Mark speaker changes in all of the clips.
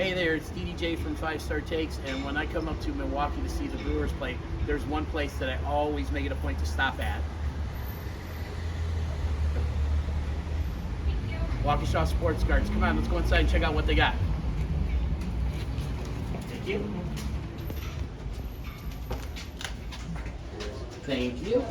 Speaker 1: Hey there, it's DDJ from 5 Star Takes, and when I come up to Milwaukee to see the Brewers play, there's one place that I always make it a point to stop at. Waukesha Sports Cards. Come on, let's go inside and check out what they got. Thank you. Thank you.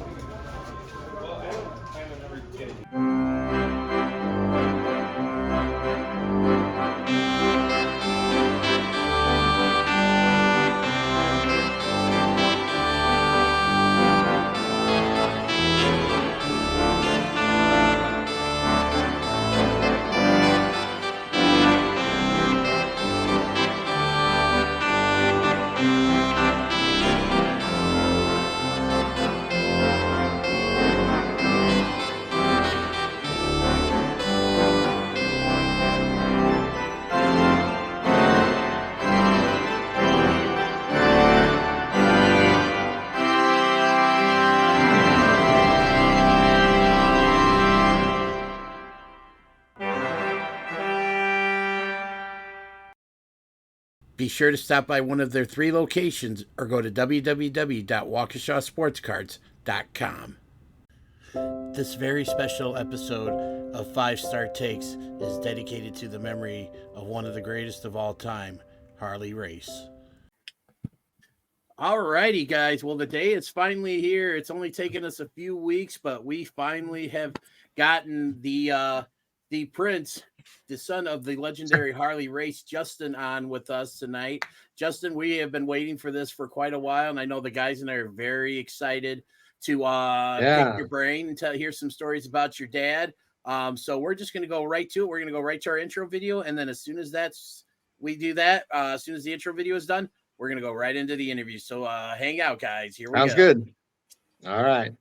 Speaker 1: Be sure to stop by one of their 3 locations or go to www.waukeshasportscards.com. This very special episode of 5 Star Takes is dedicated to the memory of one of the greatest of all time, Harley Race. Alrighty, guys. Well, the day is finally here. It's only taken us a few weeks, but we finally have gotten the prince, the son of the legendary Harley Race, Justin, on with us tonight. Justin, we have been waiting for this for quite a while, and I know the guys and I are very excited to pick your brain and hear some stories about your dad. So we're just going to go right to it. We're going to go right to our intro video, and then as soon as we do that, as soon as the intro video is done, we're going to go right into the interview. So hang out, guys. Here we go.
Speaker 2: Sounds good. All right.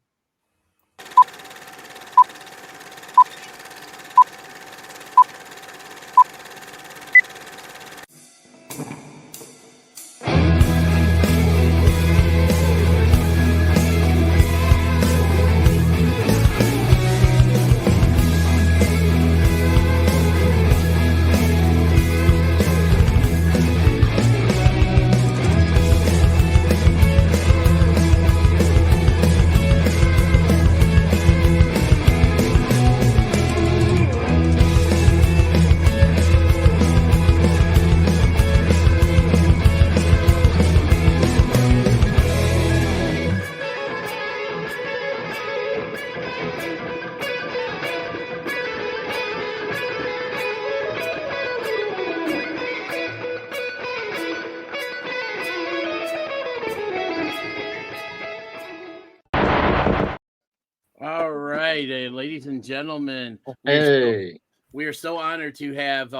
Speaker 1: All right, ladies and gentlemen.
Speaker 2: Hey.
Speaker 1: We are so honored to have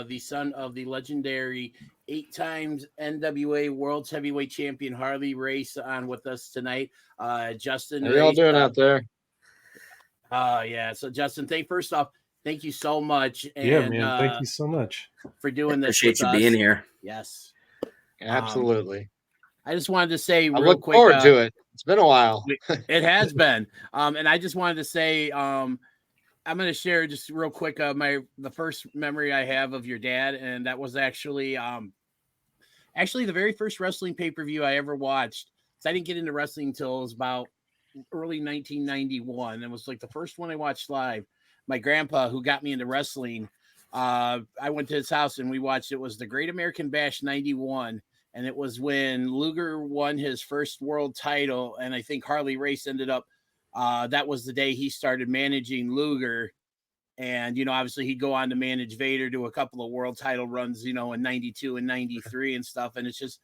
Speaker 1: the son of the legendary 8 times NWA World's Heavyweight Champion Harley Race on with us tonight. Justin.
Speaker 2: How y'all doing out there?
Speaker 1: Yeah. So Justin, first off, thank you so much. And,
Speaker 3: yeah, man. Thank you so much
Speaker 1: for doing this.
Speaker 4: Appreciate you being here.
Speaker 1: Yes.
Speaker 2: Absolutely.
Speaker 1: I just wanted to say
Speaker 2: I
Speaker 1: real
Speaker 2: look
Speaker 1: quick.
Speaker 2: forward to it. It's been a while.
Speaker 1: It has been. And I just wanted to say, I'm going to share just real quick the first memory I have of your dad, and that was actually the very first wrestling pay-per-view I ever watched. So I didn't get into wrestling until it was about early 1991. It was like the first one I watched live. My grandpa, who got me into wrestling, I went to his house and we watched. It was the Great American Bash 91. And it was when Luger won his first world title. And I think Harley Race ended up, that was the day he started managing Luger. And, obviously he'd go on to manage Vader, do a couple of world title runs, in 92 and 93 and stuff. And it's just,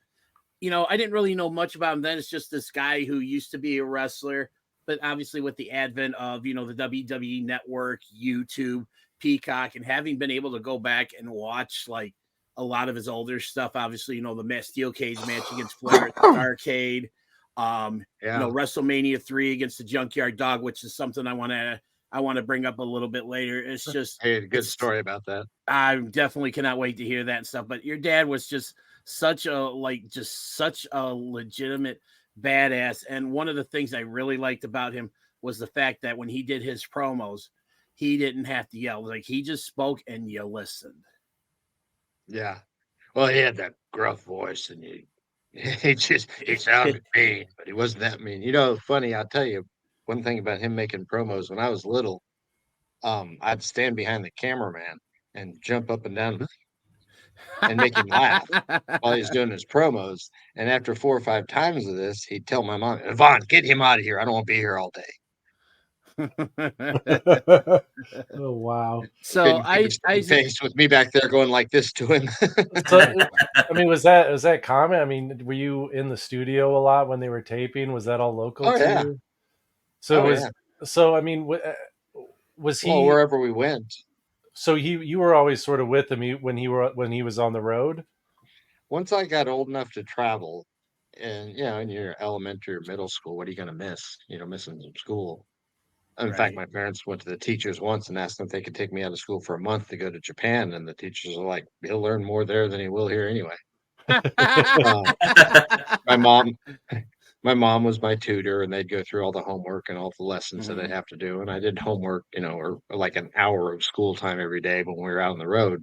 Speaker 1: I didn't really know much about him then. It's just this guy who used to be a wrestler, but obviously with the advent of, the WWE Network, YouTube, Peacock, and having been able to go back and watch like a lot of his older stuff, obviously, the steel cage match against Flair at the arcade, WrestleMania 3 against the Junkyard Dog, which is something I want to bring up a little bit later. It's just
Speaker 2: a good story about that.
Speaker 1: I definitely cannot wait to hear that and stuff. But your dad was just such a legitimate badass. And one of the things I really liked about him was the fact that when he did his promos, he didn't have to yell. Like, he just spoke and you listened.
Speaker 2: Yeah. Well, he had that gruff voice, and he sounded mean, but he wasn't that mean. Funny, I'll tell you one thing about him making promos. When I was little, I'd stand behind the cameraman and jump up and down and make him laugh while he's doing his promos. And after 4 or 5 times of this, he'd tell my mom, "Yvonne, get him out of here. I don't want to be here all day."
Speaker 3: Oh wow!
Speaker 1: So
Speaker 2: Couldn't keep a straight face with me back there going like this to him.
Speaker 3: So, I mean, was that common? I mean, were you in the studio a lot when they were taping? Was that all local
Speaker 2: Oh
Speaker 3: to
Speaker 2: yeah,
Speaker 3: you? So
Speaker 2: oh
Speaker 3: it was.
Speaker 2: yeah.
Speaker 3: So I mean, was
Speaker 2: Well,
Speaker 3: he?
Speaker 2: wherever we went.
Speaker 3: So you were always sort of with him when he was on the road.
Speaker 2: Once I got old enough to travel, and in your elementary or middle school, what are you going to miss? Missing some school. In fact, my parents went to the teachers once and asked them if they could take me out of school for a month to go to Japan, and the teachers are like, "He'll learn more there than he will here anyway." My mom, my mom was my tutor, and they'd go through all the homework and all the lessons that I'd have to do, and I did homework, or like an hour of school time every day when we were out on the road.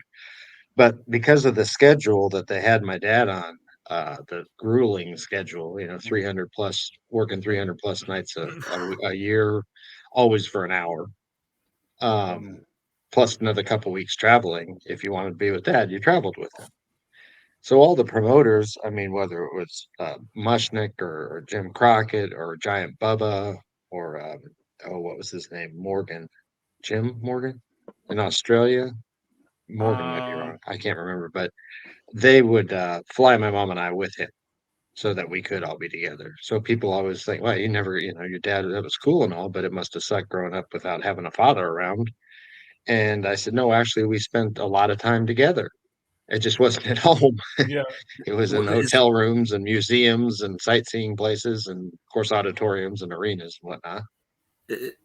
Speaker 2: But because of the schedule that they had my dad on, the grueling schedule, 300 plus, working 300 plus nights a year, always for an hour, plus another couple weeks traveling. If you wanted to be with dad, you traveled with him. So all the promoters, I mean, whether it was Mushnick or Jim Crockett or Giant Bubba or, what was his name? Jim Morgan in Australia. Morgan might be wrong. I can't remember, but they would fly my mom and I with him so that we could all be together. So people always think, well, you never, your dad, that was cool and all, but it must have sucked growing up without having a father around. And I said, no, actually, we spent a lot of time together. It just wasn't at home.
Speaker 3: Yeah.
Speaker 2: It was in hotel rooms and museums and sightseeing places and, of course, auditoriums and arenas and whatnot.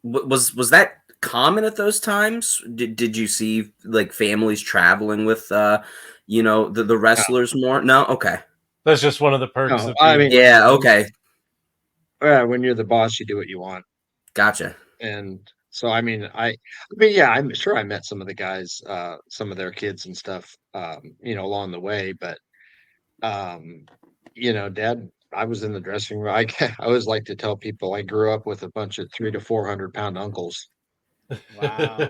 Speaker 4: Was that common at those times? Did you see like families traveling with the wrestlers more? No, okay.
Speaker 3: That's just one of the perks.
Speaker 2: No, I mean,
Speaker 4: yeah, okay.
Speaker 2: When you're the boss, you do what you want.
Speaker 4: Gotcha.
Speaker 2: And so, yeah, I'm sure I met some of the guys, some of their kids and stuff, along the way. But, Dad, I was in the dressing room. I always like to tell people I grew up with a bunch of 300 to 400 pound uncles.
Speaker 1: Wow.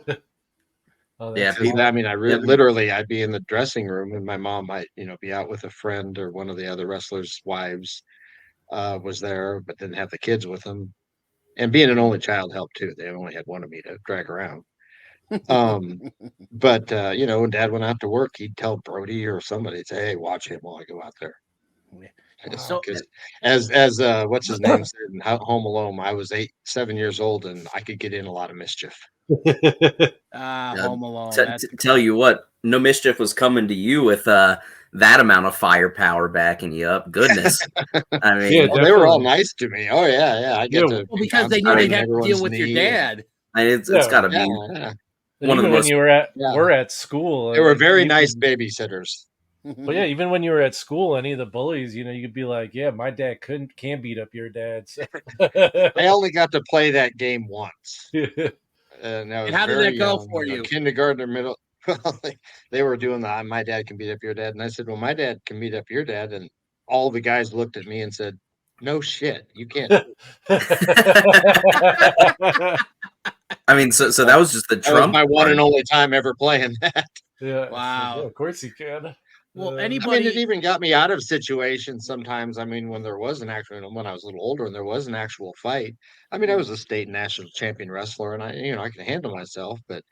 Speaker 4: Yeah,
Speaker 2: literally, I'd be in the dressing room, and my mom might, be out with a friend or one of the other wrestlers' wives was there, but didn't have the kids with them. And being an only child helped too. They only had one of me to drag around. But when Dad went out to work, he'd tell Brody or somebody, say, "Hey, watch him while I go out there."
Speaker 1: So,
Speaker 2: as what's his name said in Home Alone, I was 7 years old, and I could get in a lot of mischief.
Speaker 1: Home Alone.
Speaker 4: Tell you what, no mischief was coming to you with that amount of firepower backing you up. Goodness, I mean,
Speaker 2: they were all nice to me. Oh yeah, I get to
Speaker 1: because they knew they'd have to deal with your dad.
Speaker 4: It's got to be
Speaker 3: one of the most. When you were at school,
Speaker 2: they were very nice babysitters.
Speaker 3: But yeah, even when you were at school, any of the bullies, you could be like, "Yeah, my dad can beat up your dad." So.
Speaker 2: I only got to play that game once.
Speaker 1: And how did that go for you?
Speaker 2: Kindergarten or middle. Well, they were doing the "my dad can beat up your dad," and I said, "Well, my dad can beat up your dad," and all the guys looked at me and said, "No shit, you can't."
Speaker 4: I mean, so that was just the Trump.
Speaker 2: That was my one and only time ever playing that.
Speaker 3: Yeah.
Speaker 1: Wow.
Speaker 3: Yeah, of course you can.
Speaker 1: Well, anybody.
Speaker 2: it even got me out of situations sometimes. When there was when I was a little older and there was an actual fight. I was a state and national champion wrestler, and I could handle myself. But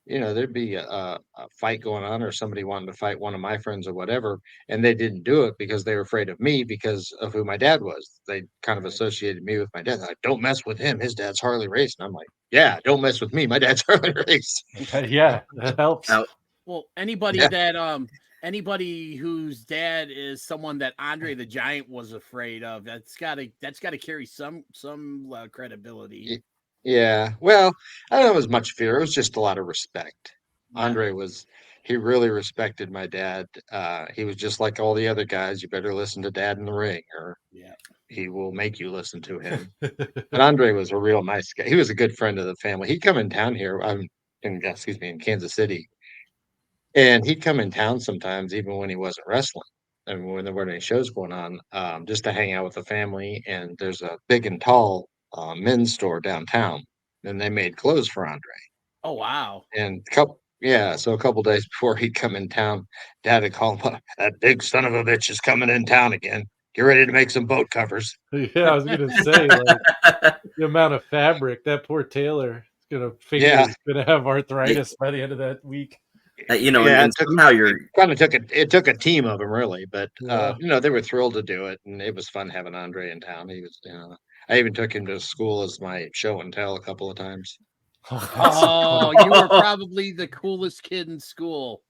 Speaker 2: there'd be a fight going on, or somebody wanting to fight one of my friends or whatever, and they didn't do it because they were afraid of me because of who my dad was. They kind of associated me with my dad. Like, don't mess with him. His dad's Harley Race, and I'm like, yeah, don't mess with me. My dad's Harley Race.
Speaker 3: Yeah, that helps.
Speaker 1: Well, anybody whose dad is someone that Andre the Giant was afraid of, that's got to carry some credibility.
Speaker 2: Yeah, well, I don't know as much fear. It was just a lot of respect. Yeah. Andre he really respected my dad. He was just like all the other guys. You better listen to Dad in the ring, or he will make you listen to him. But Andre was a real nice guy. He was a good friend of the family. He'd come in town here. In Kansas City. And he'd come in town sometimes, even when he wasn't wrestling. I mean, when there weren't any shows going on, just to hang out with the family. And there's a big and tall men's store downtown, and they made clothes for Andre.
Speaker 1: Oh wow.
Speaker 2: And so a couple days before he'd come in town, Dad would call him up. That big son of a bitch is coming in town again. Get ready to make some boat covers.
Speaker 3: Yeah, I was gonna say, like, the amount of fabric that poor Taylor is gonna
Speaker 2: Yeah,
Speaker 3: fingers gonna have arthritis by the end of that week.
Speaker 4: You know,
Speaker 2: yeah.
Speaker 4: and somehow you're
Speaker 2: It took a team of them really, but
Speaker 3: Yeah.
Speaker 2: they were thrilled to do it, and it was fun having Andre in town. He was, I even took him to school as my show and tell a couple of times.
Speaker 3: Oh, that's so
Speaker 1: Oh,
Speaker 3: cool.
Speaker 1: you were probably the coolest kid in school.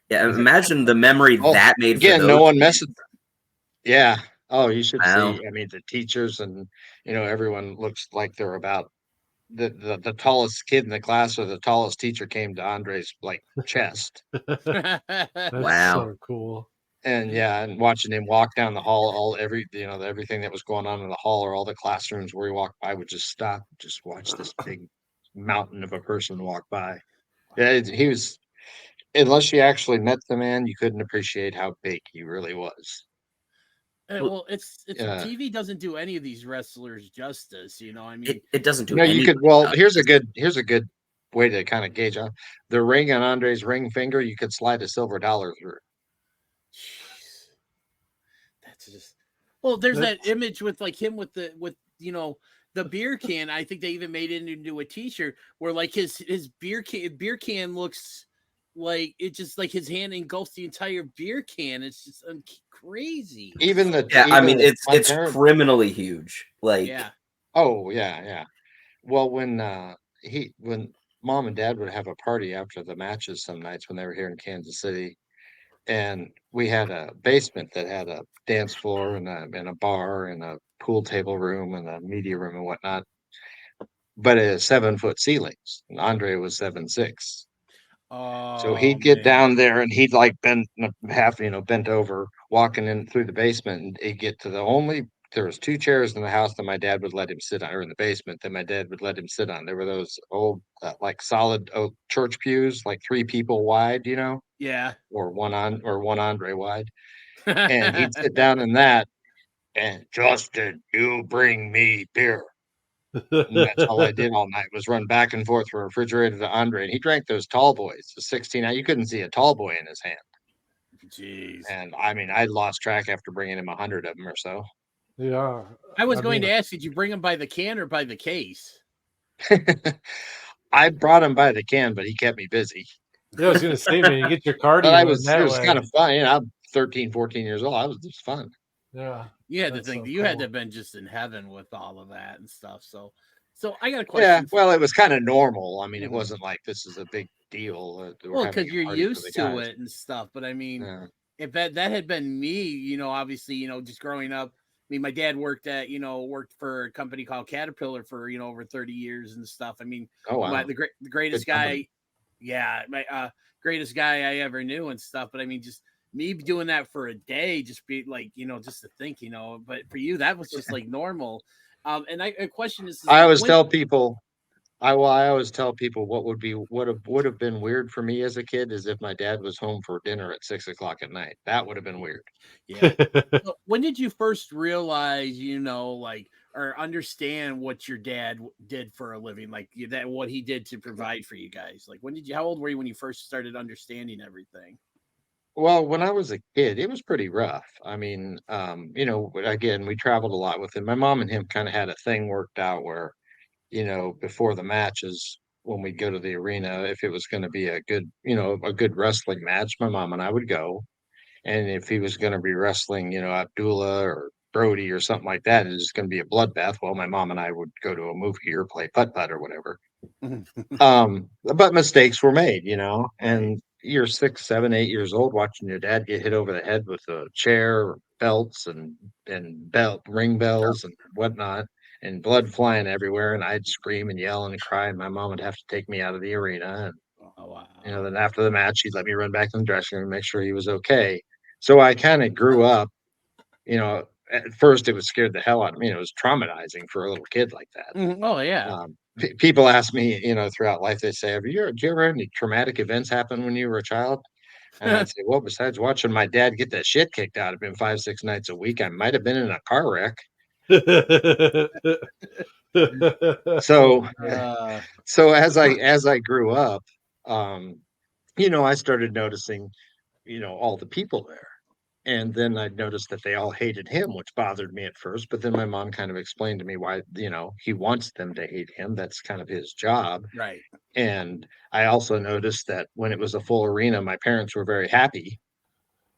Speaker 4: yeah. Imagine the memory
Speaker 2: Oh,
Speaker 4: that made for
Speaker 2: again,
Speaker 4: those
Speaker 2: no one
Speaker 4: kids.
Speaker 2: messes. Yeah. Oh, you should
Speaker 4: Wow.
Speaker 2: see. I mean, the teachers and everyone looks like they're about the tallest kid in the class or the tallest teacher came to Andre's like chest.
Speaker 3: That's
Speaker 4: Wow.
Speaker 3: so cool.
Speaker 2: And yeah, and watching him walk down the hall, everything that was going on in the hall or all the classrooms where he walked by would just stop, just watch this big mountain of a person walk by. Yeah, he was. Unless you actually met the man, you couldn't appreciate how big he really was.
Speaker 1: Well, it's
Speaker 2: Yeah.
Speaker 1: TV doesn't do any of these wrestlers justice. I mean,
Speaker 4: It doesn't do
Speaker 2: No, you
Speaker 4: any.
Speaker 2: could. Well, here's a good way to kind of gauge the ring on Andre's ring finger. You could slide a silver dollar through.
Speaker 1: jeez, that's just. Well, there's that
Speaker 3: That's
Speaker 1: image with like him with the beer can. I think they even made it into a T-shirt where like his beer can looks like it just like his hand engulfs the entire beer can. It's just crazy.
Speaker 2: Even the
Speaker 4: Yeah, I mean
Speaker 2: even my
Speaker 4: it's
Speaker 2: parents.
Speaker 4: criminally huge. Like
Speaker 1: Yeah.
Speaker 2: Oh yeah, yeah. Well, when mom and dad would have a party after the matches some nights when they were here in Kansas City, and we had a basement that had a dance floor and a bar and a pool table room and a media room and whatnot, but it had 7 foot ceilings. And Andre was 7'6". So
Speaker 1: Oh
Speaker 2: he'd get
Speaker 1: man.
Speaker 2: down there and he'd like bent over, walking in through the basement, and he'd get to there was 2 chairs in the house that my dad would let him sit on, or in the basement that my dad would let him sit on. There were those old, like solid oak church pews, like 3 people wide,
Speaker 1: Yeah.
Speaker 2: or one Andre wide. And he'd sit down in that, and Justin, you bring me beer. And that's all I did all night was run back and forth from refrigerator to Andre. And he drank those tall boys, the 16. You couldn't see a tall boy in his hand.
Speaker 1: Jeez.
Speaker 2: And I mean, I lost track after bringing him 100 of them or so.
Speaker 3: yeah.
Speaker 1: I was
Speaker 3: I
Speaker 1: going
Speaker 3: mean,
Speaker 1: to ask, did you bring them by the can or by the case?
Speaker 2: I brought him by the can, but he kept me busy.
Speaker 3: yeah, I was gonna say, man, you get your
Speaker 2: But
Speaker 3: cardio in
Speaker 2: it
Speaker 3: that
Speaker 2: was kind
Speaker 3: way.
Speaker 2: of fun. I'm 13, 14 years old. It was fun.
Speaker 3: Yeah,
Speaker 1: You had to
Speaker 3: that's
Speaker 1: think
Speaker 3: so
Speaker 1: that you had to
Speaker 3: cool.
Speaker 1: have been just in heaven with all of that and stuff. So I got a
Speaker 2: Yeah.
Speaker 1: question.
Speaker 2: Well, it was kind of normal. I mean, it
Speaker 1: Mhm.
Speaker 2: wasn't like this is a big deal. We're
Speaker 1: Well,
Speaker 2: having
Speaker 1: because you're
Speaker 2: a party for the
Speaker 1: used to
Speaker 2: guys.
Speaker 1: it and stuff. But I mean,
Speaker 2: Yeah.
Speaker 1: if that had been me, obviously, just growing up. I mean, my dad worked for a company called Caterpillar for over 30 years and stuff. I mean,
Speaker 2: Oh wow.
Speaker 1: the greatest
Speaker 2: Good company.
Speaker 1: guy, yeah, my greatest guy I ever knew and stuff. But I mean, just me doing that for a day, just be like, just to think, But for you, that was just like normal. And a question is
Speaker 2: I
Speaker 1: like
Speaker 2: always
Speaker 1: when.
Speaker 2: tell people I always tell people what would have been weird for me as a kid is if my dad was home for dinner at 6 o'clock at night. That would have been weird.
Speaker 1: Yeah. So when did you first realize, like, or understand what your dad did for a living, like that what he did to provide for you guys? Like, how old were you when you first started understanding everything?
Speaker 2: Well, when I was a kid, it was pretty rough. I mean, again, we traveled a lot with him. My mom and him kind of had a thing worked out where, before the matches, when we'd go to the arena, if it was going to be a good wrestling match, my mom and I would go. And if he was going to be wrestling, Abdullah or Brody or something like that, it's going to be a bloodbath. Well, my mom and I would go to a movie or play putt putt or whatever. But mistakes were made,
Speaker 1: Right.
Speaker 2: and you're 6, 7, 8 years old watching your dad get hit over the head with a chair, belts, and ring bells and whatnot, and blood flying everywhere. And I'd scream and yell and cry, and my mom would have to take me out of the arena.
Speaker 1: Oh wow.
Speaker 2: And then after the match, she'd let me run back in the dressing room and make sure he was okay. So I kind of grew up, at first it was scared the hell out of me. It was traumatizing for a little kid like that.
Speaker 1: Oh yeah.
Speaker 2: People ask me, throughout life, they say, "Do you ever had any traumatic events happen when you were a child?" And I'd say, well, besides watching my dad get that shit kicked out of him 5, 6 nights a week, I might have been in a car wreck. So,
Speaker 1: Uh,
Speaker 2: so as I grew up, um, I started noticing, all the people there. And then I noticed that they all hated him, which bothered me at first. But then my mom kind of explained to me why, he wants them to hate him. That's kind of his job.
Speaker 1: right.
Speaker 2: And I also noticed that when it was a full arena, my parents were very happy.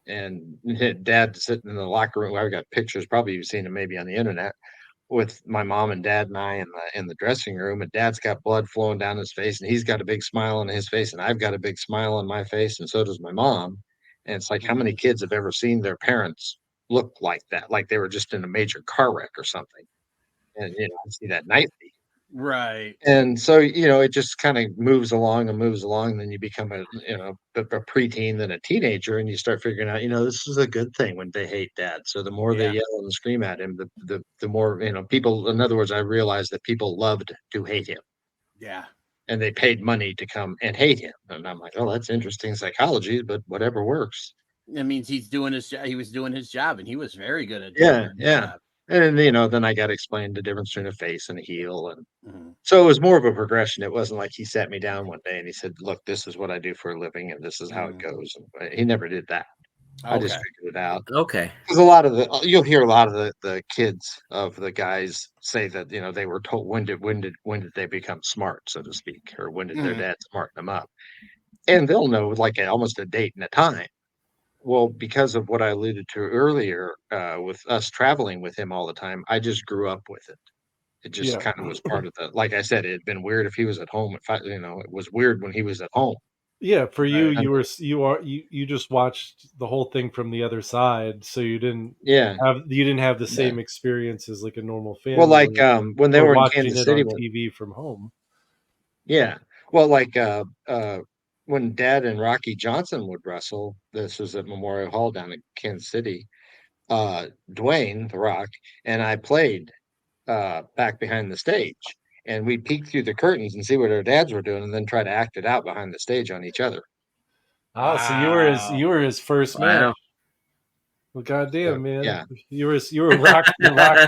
Speaker 2: And dad sitting in the locker room. I've got pictures, probably you've seen them maybe on the internet, with my mom and dad and I in the dressing room, and dad's got blood flowing down his face, and he's got a big smile on his face, and I've got a big smile on my face, and so does my mom. And it's like, how many kids have ever seen their parents look like that, like they were just in a major car wreck or something? And I see that nightly.
Speaker 1: Right.
Speaker 2: And so, it just kind of moves along and moves along. And then you become a preteen, then a teenager, and you start figuring out, this is a good thing when they hate dad. So the more they
Speaker 1: Yeah.
Speaker 2: yell and scream at him, the more, people, in other words, I realized that people loved to hate him,
Speaker 1: Yeah.
Speaker 2: and they paid money to come and hate him. And I'm like, oh, that's interesting psychology, but whatever works.
Speaker 1: That means he's doing his job. He was doing his job, and he was very good at doing
Speaker 2: Yeah.
Speaker 1: his
Speaker 2: Yeah.
Speaker 1: job.
Speaker 2: And, then I got explained the difference between a face and a heel. And
Speaker 1: Mhm.
Speaker 2: so it was more of a progression. It wasn't like he sat me down one day and he said, "Look, this is what I do for a living, and this is how it
Speaker 1: Mhm.
Speaker 2: goes." And he never did that. I just
Speaker 1: Okay.
Speaker 2: figured it out.
Speaker 4: Okay.
Speaker 2: Because a lot of you'll hear a lot of the kids of the guys say that they were told when did they become smart, so to speak, or when did their
Speaker 1: Mhm.
Speaker 2: dad smarten them up, and they'll know like almost a date and a time. Well, because of what I alluded to earlier, with us traveling with him all the time, I just grew up with it. It just
Speaker 3: Yeah.
Speaker 2: kind of was part of like I said, it had been weird if he was at home. It was weird when he was at home.
Speaker 3: Yeah, for you,
Speaker 1: Right.
Speaker 2: And
Speaker 3: you just watched the whole thing from the other side, so
Speaker 2: yeah.
Speaker 3: you didn't have the
Speaker 2: Yeah.
Speaker 3: same experience as like a normal
Speaker 2: Well,
Speaker 3: family
Speaker 2: like, when they
Speaker 3: or
Speaker 2: were in
Speaker 3: watching
Speaker 2: Kansas
Speaker 3: it
Speaker 2: City
Speaker 3: on
Speaker 2: when
Speaker 3: TV from home.
Speaker 2: yeah. Well, like, when Dad and Rocky Johnson would wrestle, this was at Memorial Hall down in Kansas City, Dwayne, The Rock, and I played, back behind the stage, and we'd peek through the curtains and see what our dads were doing and then try to act it out behind the stage on each other.
Speaker 3: Ah, so
Speaker 1: Wow.
Speaker 3: you were his first match.
Speaker 4: Wow.
Speaker 3: Well,
Speaker 2: So,
Speaker 3: goddamn, man,
Speaker 2: yeah.
Speaker 3: you were Rock's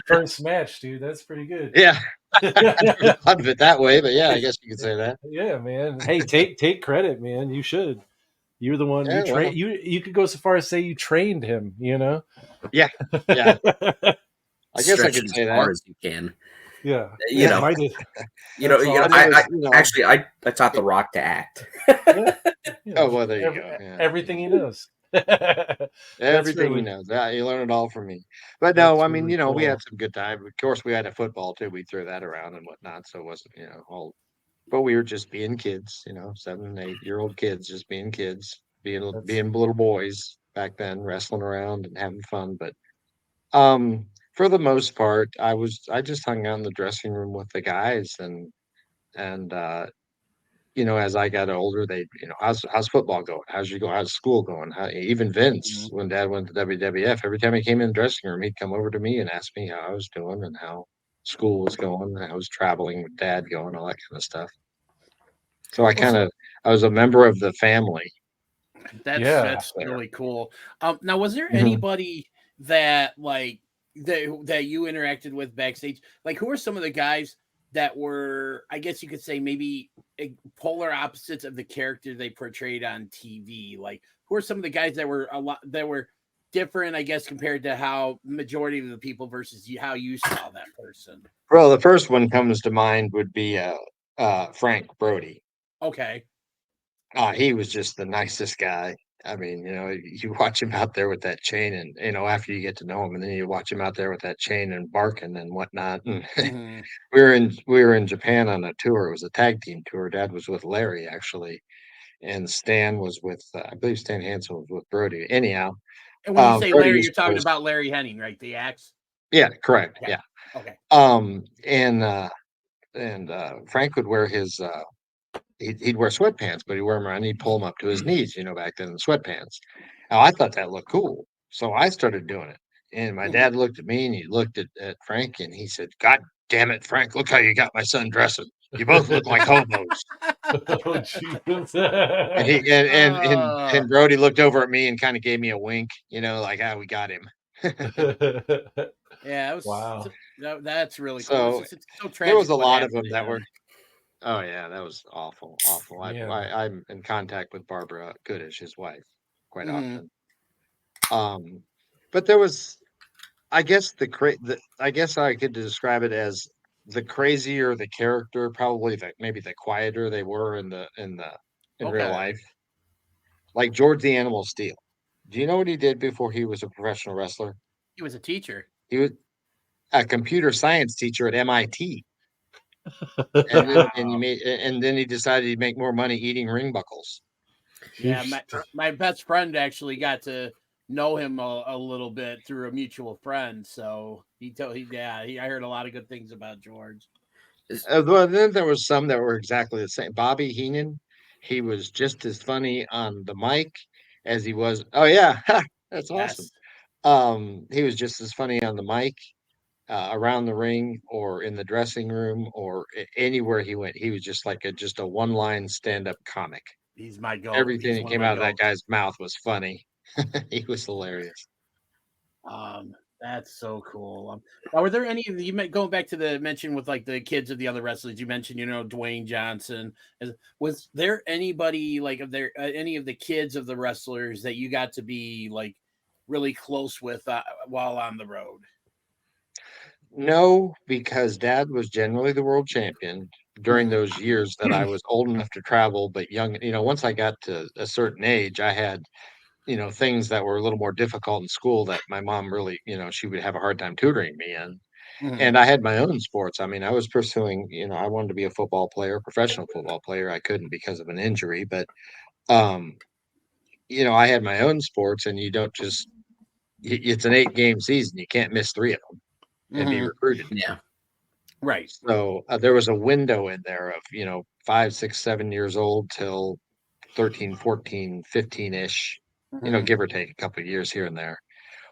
Speaker 3: first match, dude. That's pretty good.
Speaker 2: Yeah. I never thought of it that way, but yeah, I guess you could say that.
Speaker 3: Yeah, man. Hey, take credit, man. You should. You're the one
Speaker 2: Yeah, well,
Speaker 3: you could go so far as say you trained him, you know?
Speaker 2: yeah, yeah. I guess I
Speaker 4: Stretch
Speaker 2: could
Speaker 4: it as
Speaker 2: say that.
Speaker 4: far as you can.
Speaker 3: Yeah.
Speaker 4: You
Speaker 3: Yeah,
Speaker 4: know,
Speaker 3: might have
Speaker 4: you know,
Speaker 3: that's
Speaker 4: you know.
Speaker 2: I
Speaker 3: awesome.
Speaker 2: noticed,
Speaker 4: I taught The Rock to act.
Speaker 3: Yeah. Yeah.
Speaker 2: oh, well, there you go. Yeah.
Speaker 3: Everything he knows. That's
Speaker 2: Everything he
Speaker 3: really
Speaker 2: knows. Yeah, you learn it all from me. But no,
Speaker 3: that's
Speaker 2: I mean,
Speaker 3: really
Speaker 2: we had
Speaker 3: cool.
Speaker 2: some good time. Of course, we had a football too. We threw that around and whatnot. So it wasn't, all, but we were just being kids, 7 and 8-year-old kids, just being kids,
Speaker 3: That's
Speaker 2: being little boys back then, wrestling around and having fun. But um, for the most part, I just hung out in the dressing room with the guys, and as I got older, they, how's football going? How's school going? Even Vince,
Speaker 1: Mhm.
Speaker 2: when Dad went to WWF, every time he came in the dressing room, he'd come over to me and ask me how I was doing and how school was going, and how I was traveling with Dad going, all that kind of stuff. So
Speaker 3: also,
Speaker 2: I was a member of the family
Speaker 3: yeah.
Speaker 1: That's
Speaker 2: there.
Speaker 1: really cool. Now, was there
Speaker 2: Mhm.
Speaker 1: anybody that that you interacted with backstage? Like, who are some of the guys that were, I guess you could say, maybe polar opposites of the character they portrayed on TV? Like, who are some of the guys that were different, I guess, compared to how majority of the people versus how you saw that person?
Speaker 2: Well, the first one comes to mind would be Frank Brody.
Speaker 1: Okay.
Speaker 2: He was just the nicest guy. I mean, you watch him out there with that chain, and after you get to know him, and then you watch him out there with that chain and barking and whatnot. And
Speaker 1: Hmm.
Speaker 2: we were in Japan on a tour. It was a tag team tour. Dad was with Larry actually, and Stan was with, I believe Stan Hansen was with Brody. Anyhow,
Speaker 1: And when you say
Speaker 2: Brody
Speaker 1: Larry,
Speaker 2: used
Speaker 1: you're
Speaker 2: to
Speaker 1: talking
Speaker 2: host.
Speaker 1: about Larry Henning, right? The axe.
Speaker 2: Yeah, correct.
Speaker 1: Okay.
Speaker 2: Yeah.
Speaker 1: Okay.
Speaker 2: And Frank would wear his he'd wear sweatpants, but he'd wear them around. He'd pull them up to his knees, back then in sweatpants. Now I thought that looked cool, so I started doing it. And my
Speaker 1: Mhm.
Speaker 2: dad looked at me and he looked at Frank and he said, "God damn it, Frank! Look how you got my son dressing." You both look like hobos.
Speaker 3: Oh, Jesus.
Speaker 2: And he and Brody looked over at me and kind of gave me a wink, like, we got him.
Speaker 1: Yeah, it was.
Speaker 3: Wow.
Speaker 1: That's really cool.
Speaker 2: So
Speaker 1: It's so
Speaker 2: there was
Speaker 1: tragic
Speaker 2: a
Speaker 1: what
Speaker 2: lot of
Speaker 1: happened
Speaker 2: them
Speaker 1: to
Speaker 2: that
Speaker 1: him.
Speaker 2: were. Oh yeah, that was awful.
Speaker 3: Man.
Speaker 2: I'm in contact with Barbara Goodish, his wife, quite
Speaker 1: Mhm.
Speaker 2: often. But there was, I guess I guess I could describe it as the crazier the character, probably maybe the quieter they were in real
Speaker 1: Okay.
Speaker 2: life. Like George the Animal Steel. Do you know what he did before he was a professional wrestler?
Speaker 1: He was a teacher.
Speaker 2: He was a computer science teacher at MIT, and
Speaker 1: Wow.
Speaker 2: then he decided he'd make more money eating ring buckles.
Speaker 1: Yeah, my best friend actually got to know him a little bit through a mutual friend. So I heard a lot of good things about George.
Speaker 2: Well, then there was some that were exactly the same. Bobby Heenan, he was just as funny on the mic as he was. Oh yeah, that's awesome.
Speaker 1: Yes.
Speaker 2: He was just as funny on the mic, around the ring, or in the dressing room, or anywhere he went. He was just like just a one-line stand-up comic.
Speaker 1: He's my goat.
Speaker 2: Everything
Speaker 1: He's
Speaker 2: that
Speaker 1: one of
Speaker 2: came
Speaker 1: my
Speaker 2: out of that
Speaker 1: goats.
Speaker 2: guy's mouth was funny. He was hilarious.
Speaker 1: That's so cool. Now, were there any of going back to the mention with like the kids of the other wrestlers? You mentioned, Dwayne Johnson. Was there anybody like of there any of the kids of the wrestlers that you got to be like really close with while on the road?
Speaker 2: No, because Dad was generally the world champion during
Speaker 1: Mhm.
Speaker 2: those years that I was old enough to travel, but young. Once I got to a certain age, I had, things that were a little more difficult in school that my mom really, she would have a hard time tutoring me in.
Speaker 1: Mhm.
Speaker 2: And I had my own sports. I mean, I was pursuing, I wanted to be a football player, professional football player. I couldn't because of an injury, but, um, I had my own sports, and you don't just, it's an 8-game season. You can't miss 3 of them and be
Speaker 1: Mhm.
Speaker 2: recruited.
Speaker 4: Yeah.
Speaker 1: Right.
Speaker 2: So there was a window in there of, 5, 6, 7 years old till 13, 14, 15-ish,
Speaker 1: Mhm.
Speaker 2: give or take a couple of years here and there,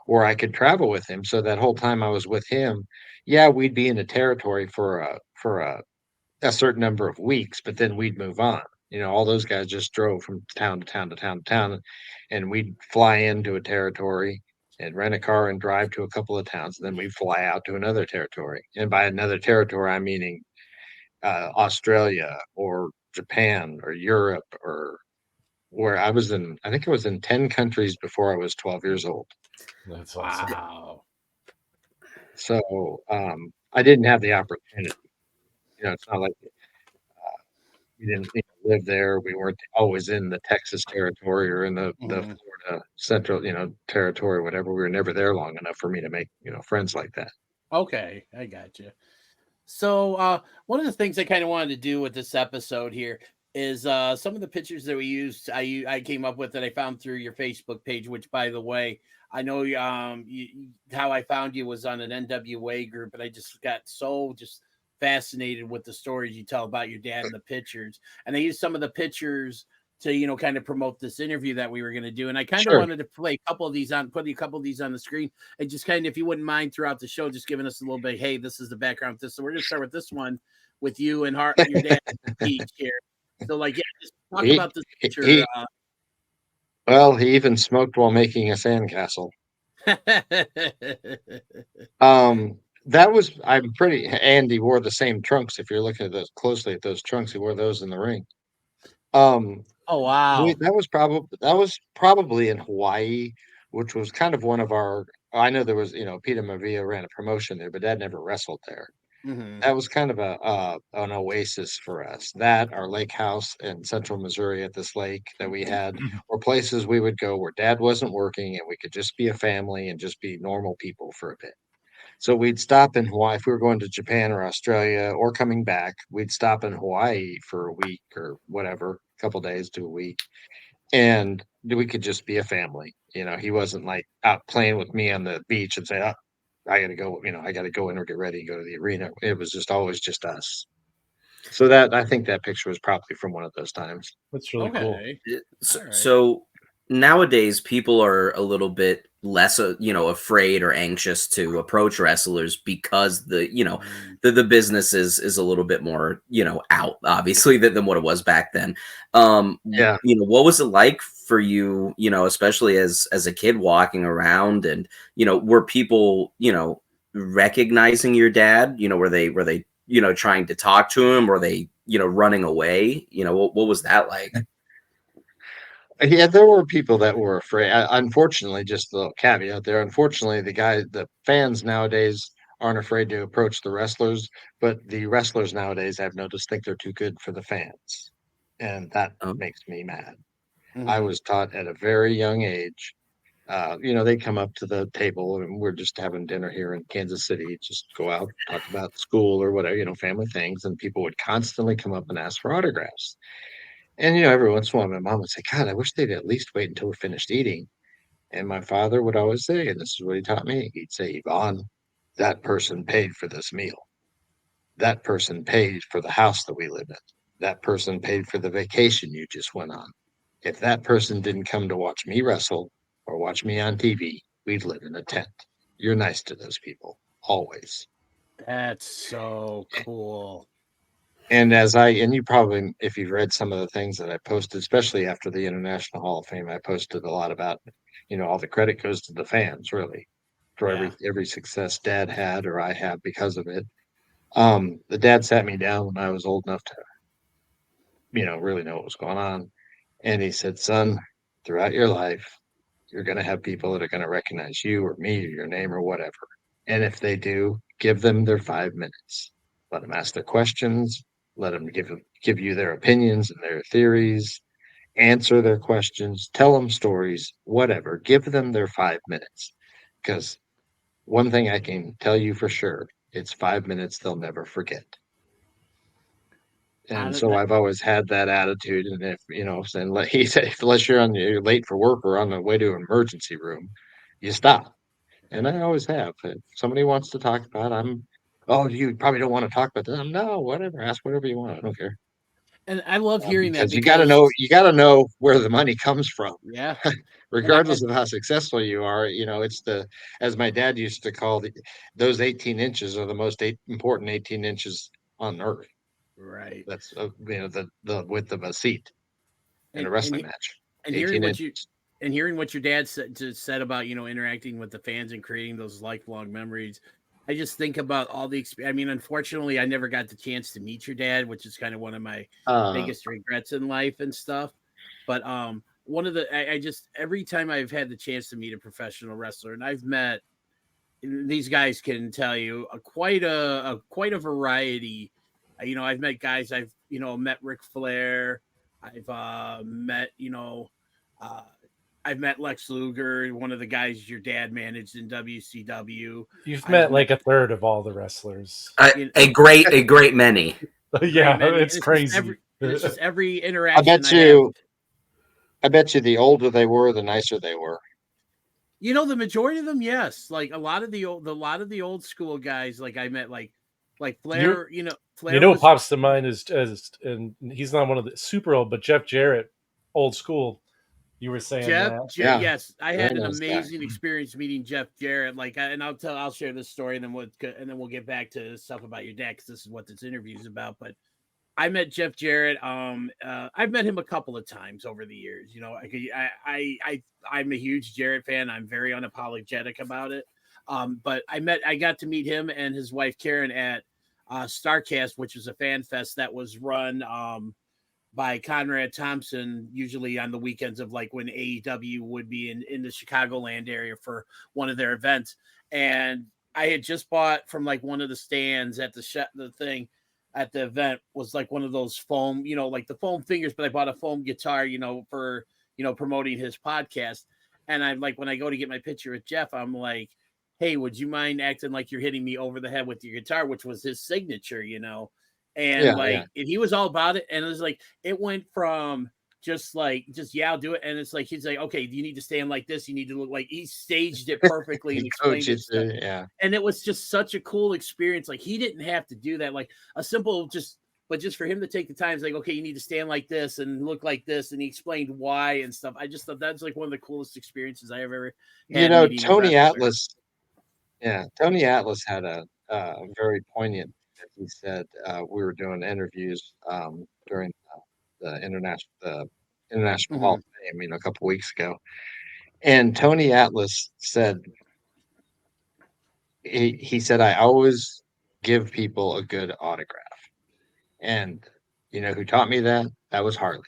Speaker 2: where I could travel with him. So that whole time I was with him, yeah, we'd be in a territory for a certain number of weeks, but then we'd move on. All those guys just drove from town to town to town to town, and we'd fly into a territory and rent a car and drive to a couple of towns. And then we'd fly out to another territory. And by another territory, I'm meaning Australia or Japan or Europe, or where I think I was in 10 countries before I was 12 years old.
Speaker 3: That's awesome.
Speaker 1: Wow.
Speaker 2: So I didn't have the opportunity. It's not like we didn't live there. We weren't always in the Texas territory or in the
Speaker 1: Mhm.
Speaker 2: Florida Central, territory, whatever. We were never there long enough for me to make, friends like that.
Speaker 1: Okay, I got you. So, one of the things I kind of wanted to do with this episode here is some of the pictures that we used. I came up with that I found through your Facebook page. Which, by the way, I know how I found you was on an NWA group, and I just got so just fascinated with the stories you tell about your dad and the pictures. And I used some of the pictures to kind of promote this interview that we were going to do. And I kind of
Speaker 2: Sure.
Speaker 1: wanted to put a couple of these on the screen, and just kind of, if you wouldn't mind, throughout the show, just giving us a little bit. Hey, this is the background of this. So we're going to start with this one with you and your dad Peach here. So, like, yeah, just talk
Speaker 2: He,
Speaker 1: about this
Speaker 2: he,
Speaker 1: picture.
Speaker 2: he, well, he even smoked while making a sandcastle. That was, Andy wore the same trunks. If you're looking at those closely at those trunks, he wore those in the ring. Um,
Speaker 1: Oh wow.
Speaker 2: that was probably in Hawaii, which was kind of one of our. I know there was, Peter Maivia ran a promotion there, but Dad never wrestled there.
Speaker 1: Mm-hmm.
Speaker 2: That was kind of an oasis for us. That, our lake house in central Missouri at this lake that we had, were places we would go where Dad wasn't working, and we could just be a family and just be normal people for a bit. So we'd stop in Hawaii if we were going to Japan or Australia or coming back. We'd stop in Hawaii for a week or whatever, a couple days to a week, and we could just be a family. He wasn't like out playing with me on the beach and say, "Oh, I got to go." I got to go in or get ready and go to the arena. It was just always just us. So that I think that picture was probably from one of those times.
Speaker 3: That's really cool.
Speaker 1: Okay.
Speaker 4: So,
Speaker 1: All right.
Speaker 4: so nowadays people are a little bit less afraid or anxious to approach wrestlers because the
Speaker 1: Mm.
Speaker 4: the business is a little bit more out, obviously, than what it was back then.
Speaker 2: Yeah.
Speaker 4: What was it like for you, especially as a kid walking around, and were people recognizing your dad? Were they trying to talk to him? Were they running away? What was that like?
Speaker 2: Yeah, there were people that were afraid. Unfortunately, just the caveat there. Unfortunately, the fans nowadays aren't afraid to approach the wrestlers, but the wrestlers nowadays, I've noticed, think they're too good for the fans, and that
Speaker 4: Oh,
Speaker 2: makes me mad. I
Speaker 1: Mhm.
Speaker 2: was taught at a very young age. They come up to the table, and we're just having dinner here in Kansas City. Just go out, talk about school or whatever, family things, and people would constantly come up and ask for autographs. And, every once in a while, my mom would say, God, I wish they'd at least wait until we finished eating. And my father would always say, and this is what he taught me, he'd say, Yvonne, that person paid for this meal. That person paid for the house that we live in. That person paid for the vacation you just went on. If that person didn't come to watch me wrestle or watch me on TV, we'd live in a tent. You're nice to those people, always.
Speaker 1: That's so cool.
Speaker 2: And you probably, if you've read some of the things that I posted, especially after the International Hall of Fame, I posted a lot about, all the credit goes to the fans, really, for
Speaker 1: Yeah.
Speaker 2: every success Dad had or I have because of it. The dad sat me down when I was old enough to, really know what was going on, and he said, "Son, throughout your life, you're going to have people that are going to recognize you or me or your name or whatever, and if they do, give them their 5 minutes. Let them ask their questions. Let them give you their opinions and their theories. Answer their questions. Tell them stories. Whatever. Give them their 5 minutes, because one thing I can tell you for sure, it's 5 minutes they'll never forget." And so
Speaker 1: That,
Speaker 2: I've always had that attitude. And if, saying, he said, unless you're late for work or on the way to an emergency room, you stop. And I always have. If somebody wants to talk about, oh, you probably don't want to talk about them. No, whatever. Ask whatever you want. I don't care.
Speaker 1: and I love hearing that
Speaker 2: Because you got to know where the money comes from.
Speaker 1: yeah. And
Speaker 2: Regardless of how successful you are, it's as my dad used to call those 18 inches are the most important 18 inches on earth.
Speaker 1: right.
Speaker 2: That's the width of a seat in
Speaker 1: And
Speaker 2: a wrestling match.
Speaker 1: and hearing
Speaker 2: 18
Speaker 1: what you
Speaker 2: inches.
Speaker 1: and hearing what your dad said about interacting with the fans and creating those lifelong memories. I just think about all the experience. I mean, unfortunately, I never got the chance to meet your dad, which is kind of one of my
Speaker 2: Uh,
Speaker 1: biggest regrets in life and stuff. But one of the I just every time I've had the chance to meet a professional wrestler, and I've met these guys can tell you quite a variety. I've met guys. I've met Ric Flair. I've met uh, I've met Lex Luger, one of the guys your dad managed in WCW.
Speaker 3: You've
Speaker 1: I've
Speaker 3: met
Speaker 1: met
Speaker 3: like a third of all the wrestlers.
Speaker 1: you know,
Speaker 4: a great many.
Speaker 1: a great
Speaker 3: Yeah,
Speaker 1: many, and
Speaker 3: it's crazy.
Speaker 1: it's just every
Speaker 2: I
Speaker 1: interaction
Speaker 2: bet
Speaker 1: I have.
Speaker 2: you, I bet you, the older they were, the nicer they were.
Speaker 1: The majority of them, yes. Like a lot of the old school guys, like I met, like
Speaker 3: you
Speaker 1: Flair.
Speaker 3: you
Speaker 1: Flair
Speaker 3: know what
Speaker 1: was
Speaker 3: pops to mind is and he's not one of the super old, but Jeff Jarrett, old school. You were saying that.
Speaker 2: Yeah,
Speaker 1: Yes, I
Speaker 2: very
Speaker 1: had an
Speaker 2: nice guy.
Speaker 1: amazing experience meeting Jeff Jarrett. And I'll share this story, and then we'll get back to stuff about your dad, because this is what this interview is about. But I met Jeff Jarrett. I've met him a couple of times over the years. I'm a huge Jarrett fan. I'm very unapologetic about it. But I got to meet him and his wife Karen at Starcast, which was a fan fest that was run by Conrad Thompson, usually on the weekends of like when AEW would be in the Chicagoland area for one of their events. And I had just bought from like one of the stands at the thing at the event was like one of those foam, like the foam fingers, but I bought a foam guitar, for, promoting his podcast. And I'm like, when I go to get my picture with Jeff, I'm like, hey, would you mind acting like you're hitting me over the head with your guitar, which was his signature, and
Speaker 2: Yeah, yeah.
Speaker 1: and he was all about it. And it was like, it went from just yeah, I'll do it. And it's like, he's like, okay, you need to stand like this. You need to look like, he staged it perfectly and
Speaker 2: He
Speaker 1: explained it
Speaker 2: coaches,
Speaker 1: stuff.
Speaker 2: yeah.
Speaker 1: And it was just such a cool experience. Like, he didn't have to do that. Like a simple, just but just for him to take the time, it's like, okay, you need to stand like this and look like this, and he explained why and stuff. I just thought that's like one of the coolest experiences I ever had meeting a
Speaker 2: Tony
Speaker 1: wrestler.
Speaker 2: Atlas. Yeah, Tony Atlas had a very poignant. He said we were doing interviews during the International Hall of Fame, a couple weeks ago, and Tony Atlas said he said I always give people a good autograph, and you know who taught me that? That was Harley.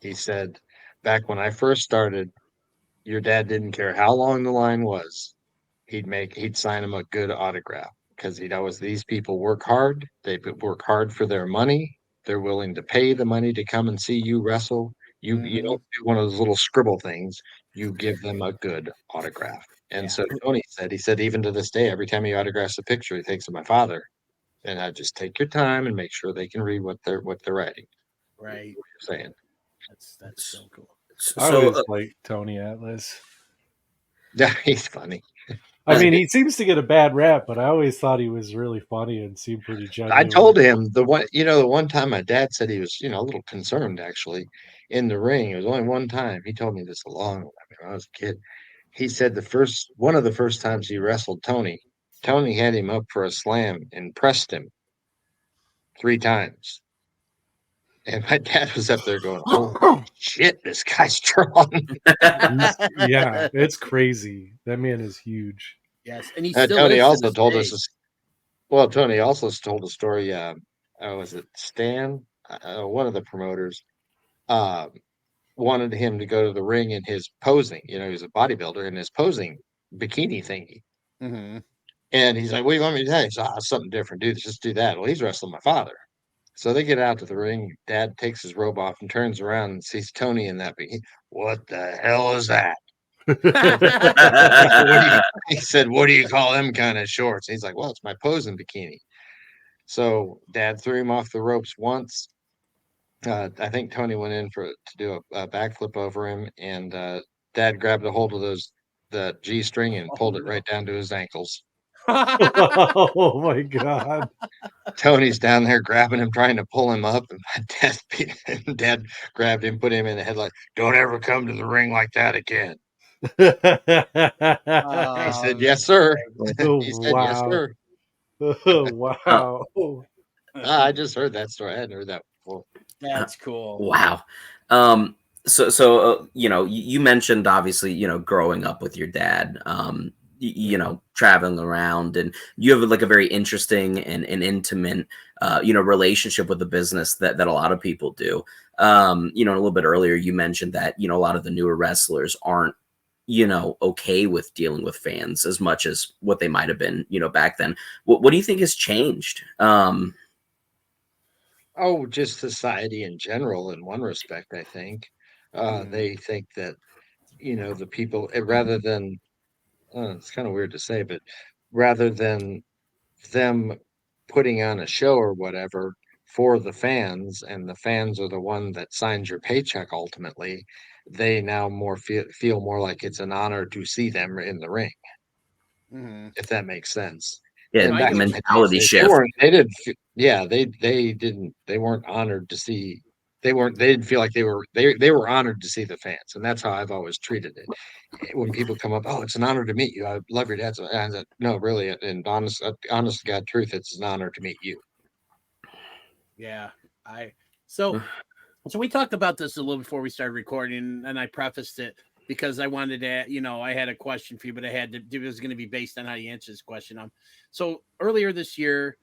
Speaker 2: He said back when I first started, your dad didn't care how long the line was. He'd sign him a good autograph because he'd always these people work hard. They work hard for their money. They're willing to pay the money to come and see you wrestle. You don't do one of those little scribble things. You give them a good autograph. And so Tony said, he said, even to this day, every time he autographs a picture, he thinks of my father. And I just take your time and make sure they can read what they're writing.
Speaker 1: Right.
Speaker 2: What you're saying.
Speaker 1: That's so cool.
Speaker 3: I always like Tony Atlas.
Speaker 2: Yeah, he's funny.
Speaker 3: I mean, he seems to get a bad rap, but I always thought he was really funny and seemed pretty genuine.
Speaker 2: I told him the one time my dad said he was, a little concerned actually in the ring. It was only one time. He told me this when I was a kid. He said one of the first times he wrestled Tony had him up for a slam and pressed him 3 times. And my dad was up there going, "Holy shit, this guy's strong."
Speaker 3: Yeah, it's crazy. That man is huge.
Speaker 1: Yes, and he still
Speaker 2: Tony
Speaker 1: is
Speaker 2: also
Speaker 1: to
Speaker 2: told
Speaker 1: this
Speaker 2: us.
Speaker 1: day.
Speaker 2: Well, Tony also told a story. Was it Stan? One of the promoters wanted him to go to the ring in his posing. He was a bodybuilder in his posing bikini thingy. And he's like, "What do you want me to do?" He said, "Something different, dude. Just do that." Well, he's wrestling my father. So they get out to the ring. Dad takes his robe off and turns around and sees Tony in that bikini. What the hell is that? He said, "What do you call them kind of shorts?" And he's like, "Well, it's my posing bikini." So Dad threw him off the ropes once. I think Tony went in to do a backflip over him, and Dad grabbed a hold of the G string and pulled it right down to his ankles.
Speaker 3: Oh my god!
Speaker 2: Tony's down there grabbing him, trying to pull him up, and my dad grabbed him, put him in the headlock. "Don't ever come to the ring like that again." He said, "Yes, sir." He said, "Yes,
Speaker 3: Wow!
Speaker 2: sir."
Speaker 3: Wow!
Speaker 2: I just heard that story. I hadn't heard that before.
Speaker 1: That's cool.
Speaker 4: Wow. You mentioned obviously, growing up with your dad, traveling around, and you have like a very interesting and intimate, relationship with the business that a lot of people do. A little bit earlier, you mentioned that, a lot of the newer wrestlers aren't, okay with dealing with fans as much as what they might have been, back then. What do you think has changed?
Speaker 2: Oh, just society in general, in one respect, I think. They think that, the people, rather than, it's kind of weird to say, but rather than them putting on a show or whatever for the fans, and the fans are the one that signs your paycheck ultimately, they now feel more like it's an honor to see them in the ring, if that makes sense.
Speaker 4: Yeah,
Speaker 2: And
Speaker 4: like
Speaker 2: back
Speaker 4: a
Speaker 2: in my
Speaker 4: mentality
Speaker 2: days,
Speaker 4: shift.
Speaker 2: they weren't honored to see. They didn't feel like they were honored to see the fans, and that's how I've always treated it. When people come up, "Oh, it's an honor to meet you. I love your dad." So I said, "No, really, and honest to God truth, it's an honor to meet you."
Speaker 1: Yeah, so we talked about this a little before we started recording, and I prefaced it because I wanted to, I had a question for you, but it was going to be based on how you answer this question. So earlier this year,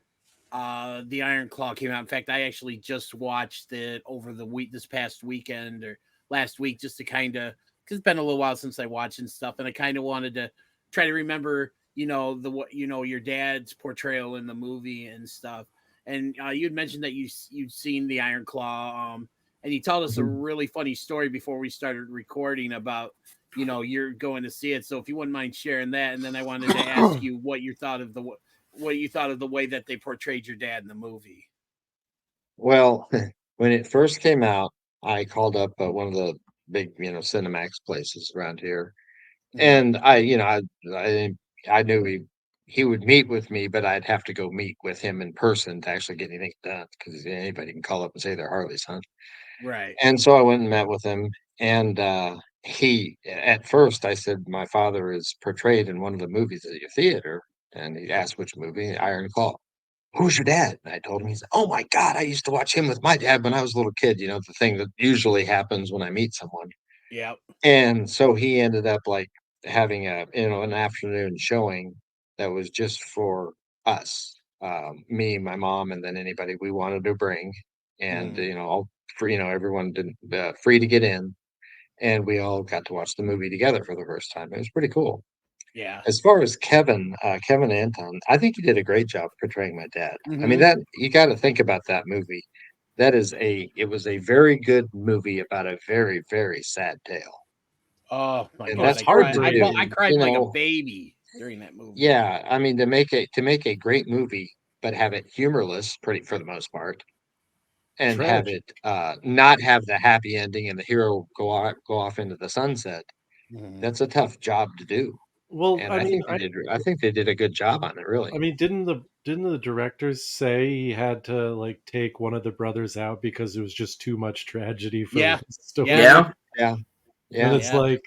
Speaker 1: the Iron Claw came out. In fact, I actually just watched it over this past weekend or last week, just to kind of, because it's been a little while since I watched and stuff, and I kind of wanted to try to remember, your dad's portrayal in the movie and stuff. And you'd mentioned that you'd seen the Iron Claw, and you told us a really funny story before we started recording about, you're going to see it. So if you wouldn't mind sharing that, and then I wanted to ask you what you thought of the way that they portrayed your dad in the movie.
Speaker 2: Well, when it first came out, I called up one of the big, Cinemax places around here, and I knew he would meet with me, but I'd have to go meet with him in person to actually get anything done because anybody can call up and say they're Harley's son.
Speaker 1: Right.
Speaker 2: And so I went and met with him, and he at first I said my father is portrayed in one of the movies at your theater, and he asked which movie, Iron Claw. Who's your dad? And I told him. He said, "Oh my God, I used to watch him with my dad when I was a little kid." You know, the thing that usually happens when I meet someone.
Speaker 1: Yep.
Speaker 2: And so he ended up like having an afternoon showing that was just for us, me, my mom, and then anybody we wanted to bring, and
Speaker 1: Mhm.
Speaker 2: all free. Everyone didn't free to get in, and we all got to watch the movie together for the first time. It was pretty cool.
Speaker 1: Yeah.
Speaker 2: As far as Kevin Anton, I think he did a great job portraying my dad. I mean,
Speaker 1: Mhm.
Speaker 2: that you got to think about that movie. It was a very good movie about a very, very sad tale.
Speaker 1: Oh my
Speaker 2: And
Speaker 3: Oh,
Speaker 1: god,
Speaker 3: it's
Speaker 2: that's hard to
Speaker 1: I
Speaker 3: heartbreaking.
Speaker 1: cried like a
Speaker 2: do.
Speaker 1: baby during that movie.
Speaker 2: Yeah, I mean, to make a great movie, but have it humorless, pretty for the most part, and have
Speaker 3: Tragic.
Speaker 2: it not have the happy ending and the hero go off into the sunset.
Speaker 1: Mhm.
Speaker 2: That's a tough job to do,
Speaker 3: Well,
Speaker 2: and I think they did a good job on it, really.
Speaker 3: I mean, didn't the directors say he had to like take one of the brothers out because it was just too much tragedy for
Speaker 1: Yeah.
Speaker 3: the story?
Speaker 1: Yes.
Speaker 4: Yeah.
Speaker 2: Yeah,
Speaker 3: And
Speaker 2: yeah.
Speaker 3: it's
Speaker 1: Yes.
Speaker 3: like,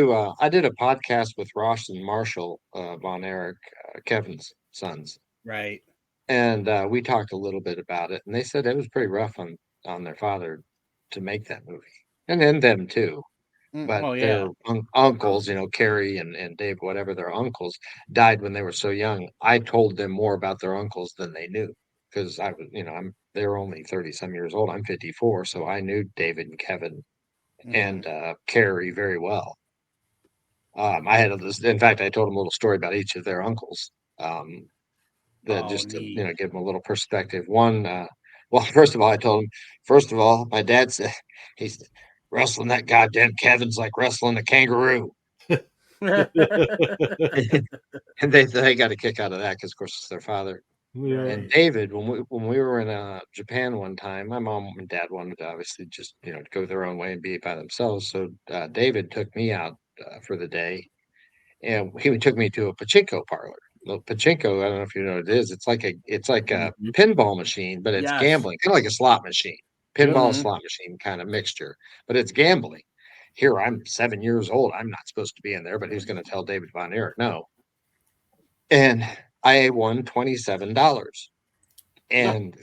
Speaker 2: Well, I did a podcast with Ross and Marshall Von Erich, Kevin's sons,
Speaker 1: Right.
Speaker 2: and we talked a little bit about it, and they said it was pretty rough on their father to make that movie, and then them too. But
Speaker 1: Well, yeah.
Speaker 2: their uncles, Carrie and Dave, whatever their uncles, died when they were so young. I told them more about their uncles than they knew because I was, they're only 30 some years old. I'm 54, so I knew David and Kevin
Speaker 1: Mhm.
Speaker 2: and Carrie very well. I had in fact, I told them a little story about each of their uncles. That
Speaker 1: Oh,
Speaker 2: just to
Speaker 1: neat.
Speaker 2: give them a little perspective. One, well, first of all, I told him. First of all, my dad said he's wrestling that goddamn Kevin's like wrestling a kangaroo, and they got a kick out of that because, of course, it's their father.
Speaker 3: yeah.
Speaker 2: And
Speaker 1: Right.
Speaker 2: David, when we were in Japan one time, my mom and dad wanted to obviously just go their own way and be by themselves. So David took me out for the day, and he took me to a pachinko parlor. The pachinko, I don't know if you know what it is. It's like a
Speaker 4: Mhm.
Speaker 2: pinball machine, but it's
Speaker 1: Yes.
Speaker 2: gambling, kind of like a slot machine,
Speaker 3: Yep.
Speaker 2: pinball
Speaker 1: Mhm.
Speaker 2: slot machine kind of mixture, but it's gambling. Here, I'm 7 years old. I'm not supposed to be in there, but who's going to tell David Von Erich no? And I won $27.
Speaker 1: No.
Speaker 2: And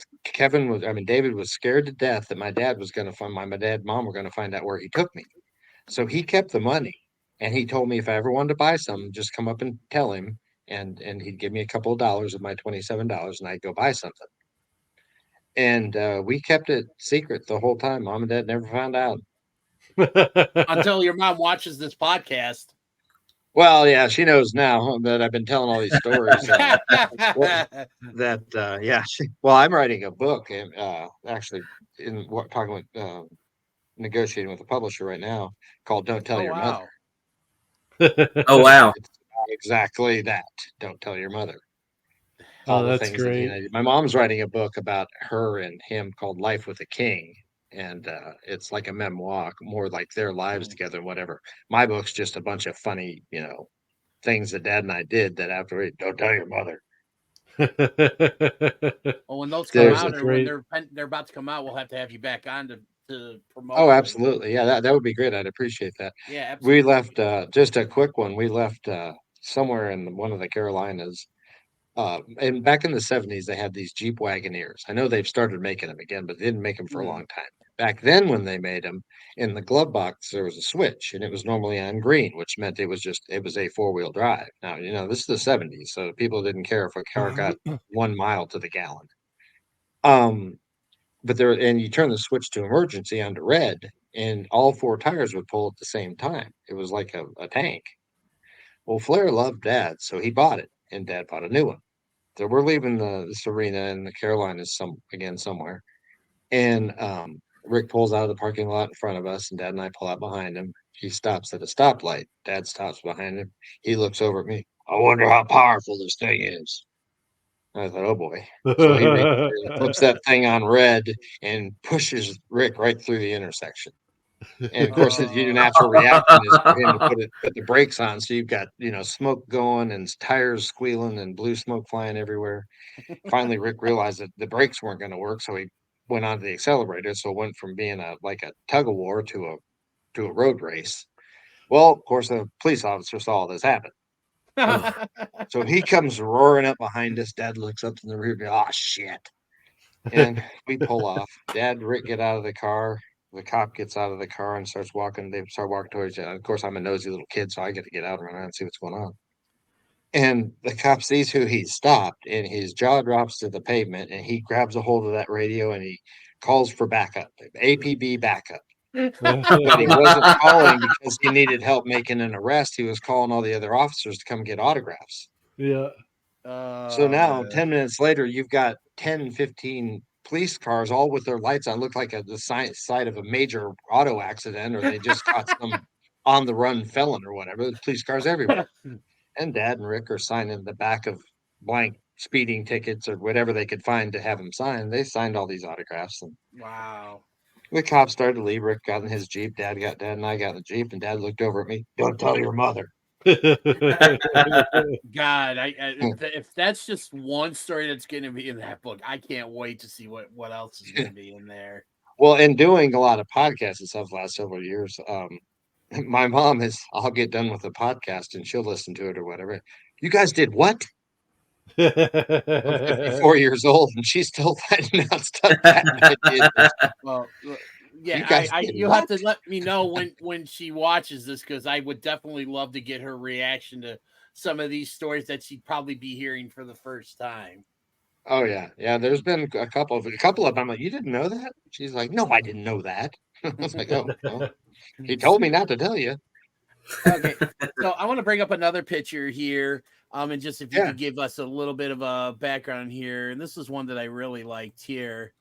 Speaker 2: David was scared to death that my dad was going to find my dad and mom were going to find out where he took me. So he kept the money, and he told me if I ever wanted to buy some, just come up and tell him, and he'd give me a couple of dollars of my $27, and I'd go buy something. And we kept it secret the whole time. Mom and dad never found out.
Speaker 1: Until your mom watches this podcast.
Speaker 2: Well, yeah, she knows now that I've been telling all these stories. What that yeah. Well, I'm writing a book, and actually, in what talking with negotiating with a publisher right now called "Don't Tell
Speaker 1: Oh
Speaker 2: Your Mother."
Speaker 1: wow.
Speaker 4: Oh
Speaker 2: And
Speaker 4: wow.
Speaker 2: it's exactly that. Don't tell your mother. All
Speaker 3: Oh,
Speaker 2: the
Speaker 3: that's
Speaker 2: things that he and
Speaker 3: great.
Speaker 2: I did. My mom's writing a book about her and him called Life with a King. And it's like a memoir, more like their lives
Speaker 1: Mhm.
Speaker 2: together and whatever. My book's just a bunch of funny, things that dad and I did that after it, don't tell your mother.
Speaker 1: Well, when those come
Speaker 3: Oh,
Speaker 2: There's
Speaker 1: out,
Speaker 3: that's
Speaker 1: or when
Speaker 3: great.
Speaker 1: they're about to come out, we'll have to have you back on to
Speaker 2: Oh,
Speaker 1: promote them.
Speaker 2: absolutely. Yeah, that would be great. I'd appreciate that.
Speaker 1: Yeah,
Speaker 2: We
Speaker 1: absolutely.
Speaker 2: left just a quick one. We left somewhere in one of the Carolinas. And back in the 70s, they had these Jeep Wagoneers. I know they've started making them again, but they didn't make them for a
Speaker 1: Mhm.
Speaker 2: long time. Back then, when they made them, in the glove box, there was a switch, and it was normally on green, which meant it was a four-wheel drive. Now, this is the 70s, so people didn't care if a car got 1 mile to the gallon. Um, and you turn the switch to emergency onto red, and all four tires would pull at the same time. It was like a tank. Well, Flair loved Dad, so he bought it, and Dad bought a new one. So we're leaving this arena in the Carolinas somewhere, and Rick pulls out of the parking lot in front of us, and Dad and I pull out behind him. He stops at a stoplight. Dad stops behind him. He looks over at me. I wonder how powerful this thing is. I thought, oh boy. So he reaches in, flips that thing on red, and pushes Rick right through the intersection. And of course, your natural reaction is for him to put the brakes on. So you've got, smoke going and tires squealing and blue smoke flying everywhere. Finally, Rick realized that the brakes weren't going to work, so he went onto the accelerator. So it went from being like a tug of war to a road race. Well, of course, the police officer saw all this happen. So he comes roaring up behind us. Dad looks up in the rear view. Oh, shit. And we pull off. Dad, Rick get out of the car. The cop gets out of the car and starts walking. They start walking towards you. Of course, I'm a nosy little kid, so I get to get out and run around and see what's going on. And the cop sees who he stopped, and his jaw drops to the pavement, and he grabs a hold of that radio and he calls for backup, APB backup. But he wasn't calling because he needed help making an arrest. He was calling all the other officers to come get autographs.
Speaker 3: Yeah.
Speaker 2: So now, 10 minutes later, you've got 10, 15 police cars all with their lights on, look like the side of a major auto accident, or they just caught some on the run felon or whatever. There's police cars everywhere. And Dad and Rick are signing the back of blank speeding tickets or whatever they could find to have him sign. They signed all these autographs. And
Speaker 1: Wow.
Speaker 2: the cops started to leave. Rick got in his Jeep. Dad and I got in the Jeep. And Dad looked over at me. Don't tell your mother.
Speaker 1: God, if that's just one story that's going to be in that book, I can't wait to see what else is going to be in there.
Speaker 2: Well, in doing a lot of podcasts and stuff the last several years, my mom I'll get done with the podcast and she'll listen to it or whatever. You guys did what? I'm 54 years old and she's still finding out stuff that I did.
Speaker 1: Well, yeah, you'll have to let me know when she watches this, because I would definitely love to get her reaction to some of these stories that she'd probably be hearing for the first time.
Speaker 2: Oh yeah. There's been a couple of them. I'm like, you didn't know that? She's like, no, I didn't know that. I was like, oh, well, he told me not to tell you.
Speaker 1: Okay, so I want to bring up another picture here, and just if you could give us a little bit of a background here. And this is one that I really liked here.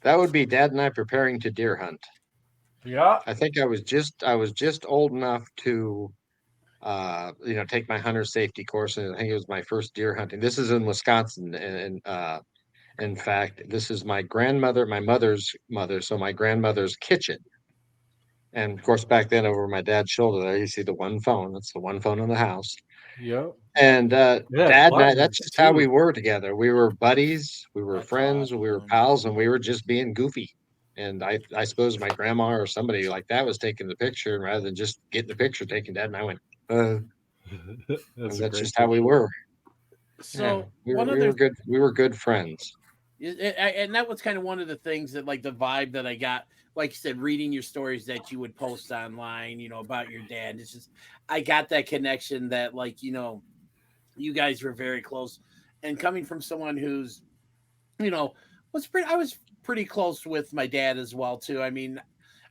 Speaker 2: That would be Dad and I preparing to deer hunt.
Speaker 3: Yeah.
Speaker 2: I think I was just old enough to take my hunter safety course, and I think it was my first deer hunting. This is in Wisconsin, and in fact, this is my mother's mother, so my grandmother's kitchen. And of course, back then, over my dad's shoulder there, you see the one phone. That's the one phone in the house.
Speaker 3: Yeah.
Speaker 2: And Dad and I, that's just how we
Speaker 3: too.
Speaker 2: were together. We were buddies, we were
Speaker 1: That's
Speaker 2: friends, we were
Speaker 1: awesome.
Speaker 2: pals, and we were just being goofy. And I suppose my grandma or somebody like that was taking the picture, and rather than just getting the picture taken, Dad and I went, that's just how we were.
Speaker 1: So
Speaker 2: we were good. We were good friends.
Speaker 1: And that was kind of one of the things that, like, the vibe that I got, like you said, reading your stories that you would post online, about your dad. It's just, I got that connection that, like, you guys were very close. And coming from someone who's, I was pretty close with my dad as well, too. I mean,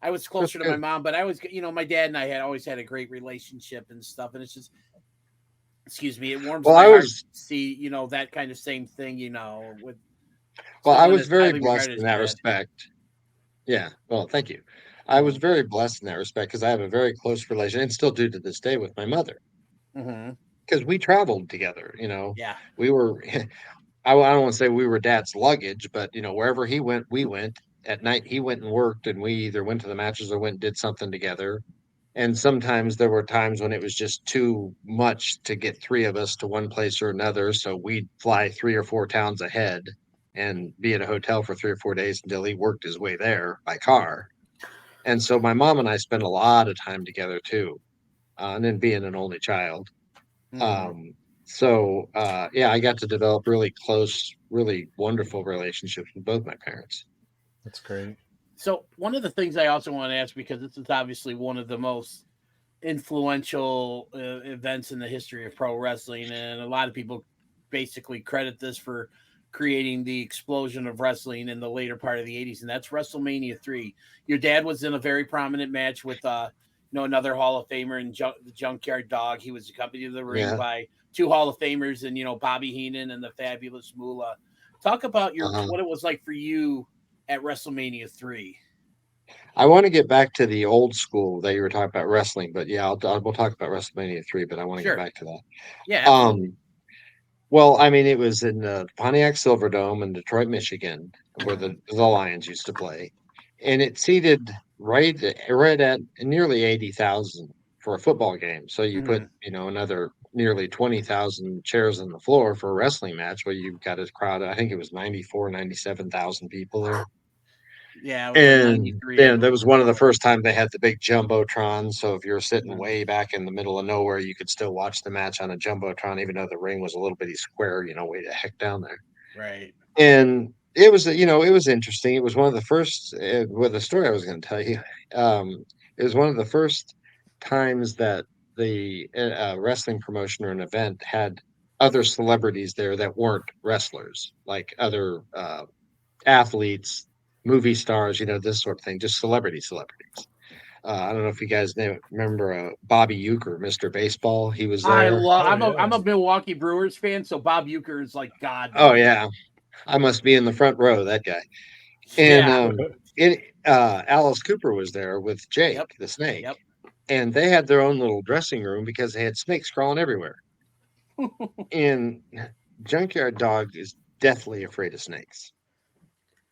Speaker 1: I was closer to my mom, but I was, my dad and I had always had a great relationship and stuff. And it's just, excuse me, it warms my heart to see, that kind of same thing, with.
Speaker 2: Well, I was very blessed in that respect. Yeah. Well, thank you. I was very blessed in that respect because I have a very close relation, and still do to this day, with my mother. Because we traveled together.
Speaker 1: Yeah.
Speaker 2: We were. I don't want to say we were Dad's luggage, but wherever he went, we went. At night, he went and worked, and we either went to the matches or went and did something together. And sometimes there were times when it was just too much to get three of us to one place or another, so we'd fly 3 or 4 towns ahead and be in a hotel for 3 or 4 days until he worked his way there by car. And so my mom and I spent a lot of time together too, and then being an only child. So I got to develop really close, really wonderful relationships with both my parents.
Speaker 3: That's great.
Speaker 1: So one of the things I also want to ask, because this is obviously one of the most influential events in the history of pro wrestling, and a lot of people basically credit this for creating the explosion of wrestling in the later part of the 80s, and that's WrestleMania 3. Your dad was in a very prominent match with another Hall of Famer and the Junkyard Dog. He was accompanied to the ring by 2 Hall of Famers and Bobby Heenan and the Fabulous Moolah. Talk about what it was like for you at WrestleMania 3.
Speaker 2: I want to get back to the old school that you were talking about wrestling, but we'll talk about WrestleMania 3, but I want to get back to that.
Speaker 1: Yeah, absolutely.
Speaker 2: Well, I mean, it was in the Pontiac Silverdome in Detroit, Michigan, where the Lions used to play. and it seated right at nearly 80,000 for a football game. So you put, another nearly 20,000 chairs on the floor for a wrestling match where you've got a crowd. I think it was 97,000 people there.
Speaker 1: Yeah, it was like
Speaker 2: And
Speaker 1: 93.
Speaker 2: then that was one of the first time they had the big jumbotron. So if you're sitting way back in the middle of nowhere, you could still watch the match on a jumbotron, even though the ring was a little bitty square, way the heck down there.
Speaker 1: Right.
Speaker 2: And it was, it was interesting. It was one of the first, with the story I was going to tell you. It was one of the first times that the wrestling promotion or an event had other celebrities there that weren't wrestlers, like other athletes, movie stars, this sort of thing, just celebrities. I don't know if you guys remember Bobby Euchre, Mr. Baseball. He was there.
Speaker 1: I'm a Milwaukee Brewers fan, so Bob Uecker is like God.
Speaker 2: Oh yeah, I must be in the front row. That guy. And Alice Cooper was there with Jake the snake, and they had their own little dressing room because they had snakes crawling everywhere. And Junkyard Dog is deathly afraid of snakes.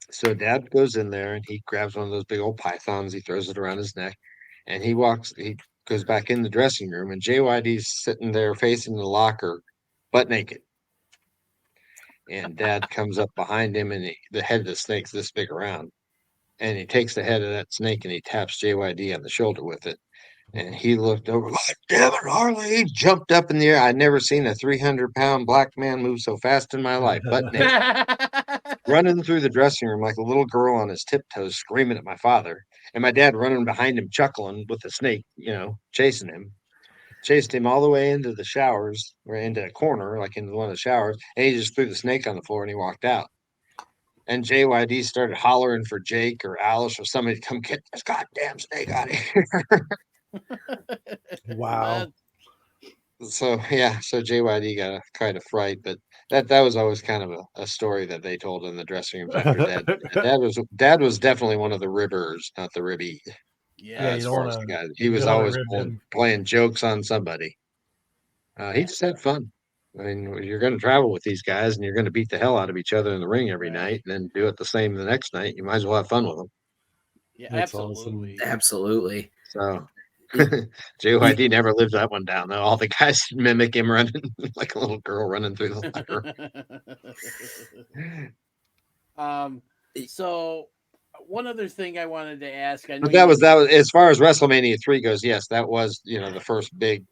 Speaker 2: So Dad goes in there and he grabs one of those big old pythons. He throws it around his neck, and he goes back in the dressing room, and JYD's sitting there facing the locker, butt naked. And Dad comes up behind him, and the head of the snake's this big around. And he takes the head of that snake and he taps JYD on the shoulder with it. And he looked over, like, damn it, Harley. He jumped up in the air. I'd never seen a 300-pound black man move so fast in my life, butt naked, running through the dressing room like a little girl on his tiptoes, screaming at my father. And my dad running behind him, chuckling with the snake, chasing him. Chased him all the way into the showers, or into a corner, like into one of the showers. And he just threw the snake on the floor and he walked out. And JYD started hollering for Jake or Alice or somebody to come get this goddamn snake out of here.
Speaker 3: Wow.
Speaker 2: So JYD got quite a fright, but that was always kind of a story that they told in the dressing rooms after Dad. Dad was definitely one of the ribbers, not the ribby.
Speaker 1: Yeah,
Speaker 2: as far as the guy, he was always playing jokes on somebody. He just had fun. I mean, you're going to travel with these guys and you're going to beat the hell out of each other in the ring every night and then do it the same the next night. You might as well have fun with them.
Speaker 1: Yeah,
Speaker 3: That's
Speaker 1: absolutely.
Speaker 3: awesome.
Speaker 4: Absolutely.
Speaker 2: So JYD never lived that one down, though. All the guys mimic him running like a little girl running through the locker.
Speaker 1: So one other thing I wanted to ask.
Speaker 2: But that was as far as WrestleMania 3 goes. Yes, that was, the first big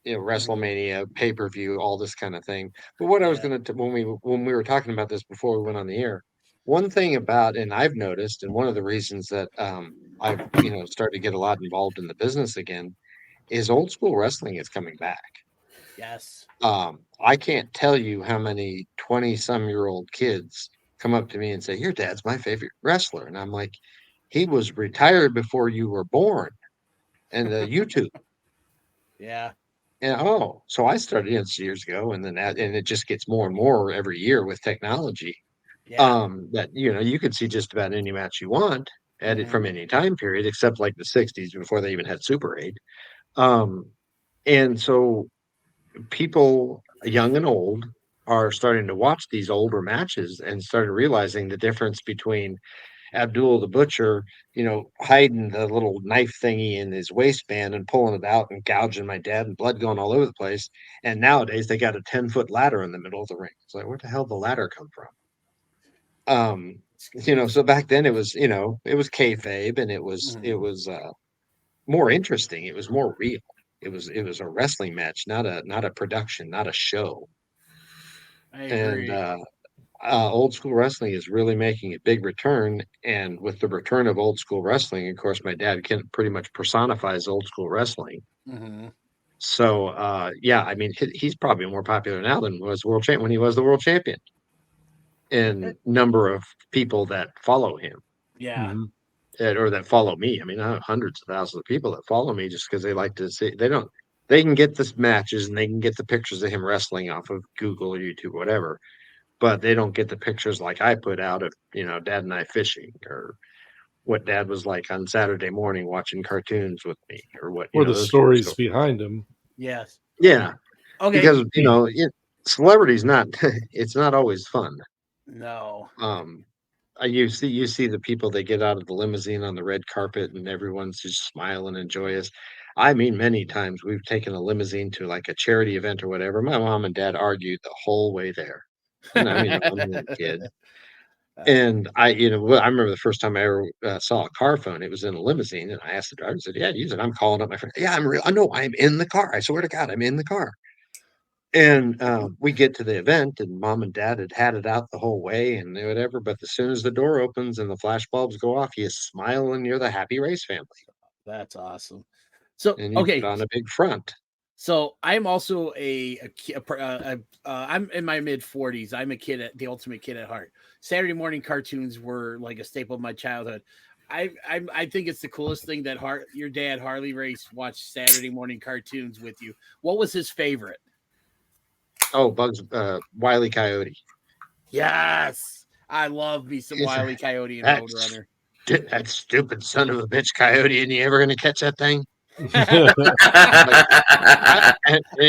Speaker 2: WrestleMania pay-per-view, all this kind of thing. But what I was going to, when we were talking about this before we went on the air, one thing about, and I've noticed, and one of the reasons that I've started to get a lot involved in the business again, is old school wrestling is coming back.
Speaker 1: Yes.
Speaker 2: I can't tell you how many 20-some-year-old kids come up to me and say, "Your dad's my favorite wrestler," and I'm like, "He was retired before you were born," and YouTube.
Speaker 1: Yeah.
Speaker 2: And so I started years ago, and then and it just gets more and more every year with technology.
Speaker 1: Yeah.
Speaker 2: That you could see just about any match you want at it from any time period, except like the '60s before they even had Super 8. And so people, young and old, are starting to watch these older matches and started realizing the difference between Abdul the Butcher, hiding the little knife thingy in his waistband and pulling it out and gouging my dad and blood going all over the place. And nowadays they got a 10-foot ladder in the middle of the ring. It's like, where the hell did the ladder come from? So back then it was, it was kayfabe, and it was more interesting. It was more real. It was a wrestling match, not a production, not a show.
Speaker 1: I agree.
Speaker 2: And old school wrestling is really making a big return. And with the return of old school wrestling, of course, my dad pretty much personifies old school wrestling. So, I mean, he's probably more popular now than was world champion when he was the world champion in number of people that follow him.
Speaker 1: Yeah.
Speaker 2: Or that follow me. I mean, I have hundreds of thousands of people that follow me just because they like to see. They can get the matches and they can get the pictures of him wrestling off of Google or YouTube or whatever, but they don't get the pictures like I put out of, Dad and I fishing, or what Dad was like on Saturday morning watching cartoons with me, or what,
Speaker 3: or the stories behind him.
Speaker 1: Yes.
Speaker 2: Yeah.
Speaker 1: Okay.
Speaker 2: Because, celebrity's not, it's not always fun.
Speaker 1: No.
Speaker 2: you see the people, they get out of the limousine on the red carpet and everyone's just smiling and joyous. I mean, many times we've taken a limousine to like a charity event or whatever. My mom and dad argued the whole way there. And I mean, I'm a little kid. And I remember the first time I ever saw a car phone. It was in a limousine, and I asked the driver. I said, "Yeah, use it." I'm calling up my friend. Yeah, I'm real. I know I'm in the car. I swear to God, I'm in the car. And we get to the event, and mom and dad had it out the whole way and whatever. But as soon as the door opens and the flash bulbs go off, you smile and you're the Happy Race family,
Speaker 1: That's awesome. So,
Speaker 2: and you put on a big front.
Speaker 1: So I'm also I'm in my mid 40s. I'm a kid the ultimate kid at heart. Saturday morning cartoons were like a staple of my childhood. I think it's the coolest thing that your dad Harley Race watched Saturday morning cartoons with you. What was his favorite?
Speaker 2: Oh, Wile E. Coyote.
Speaker 1: Yes, I love me some Wile E. Coyote and Roadrunner.
Speaker 2: That stupid son of a bitch coyote, and you ever gonna catch that thing?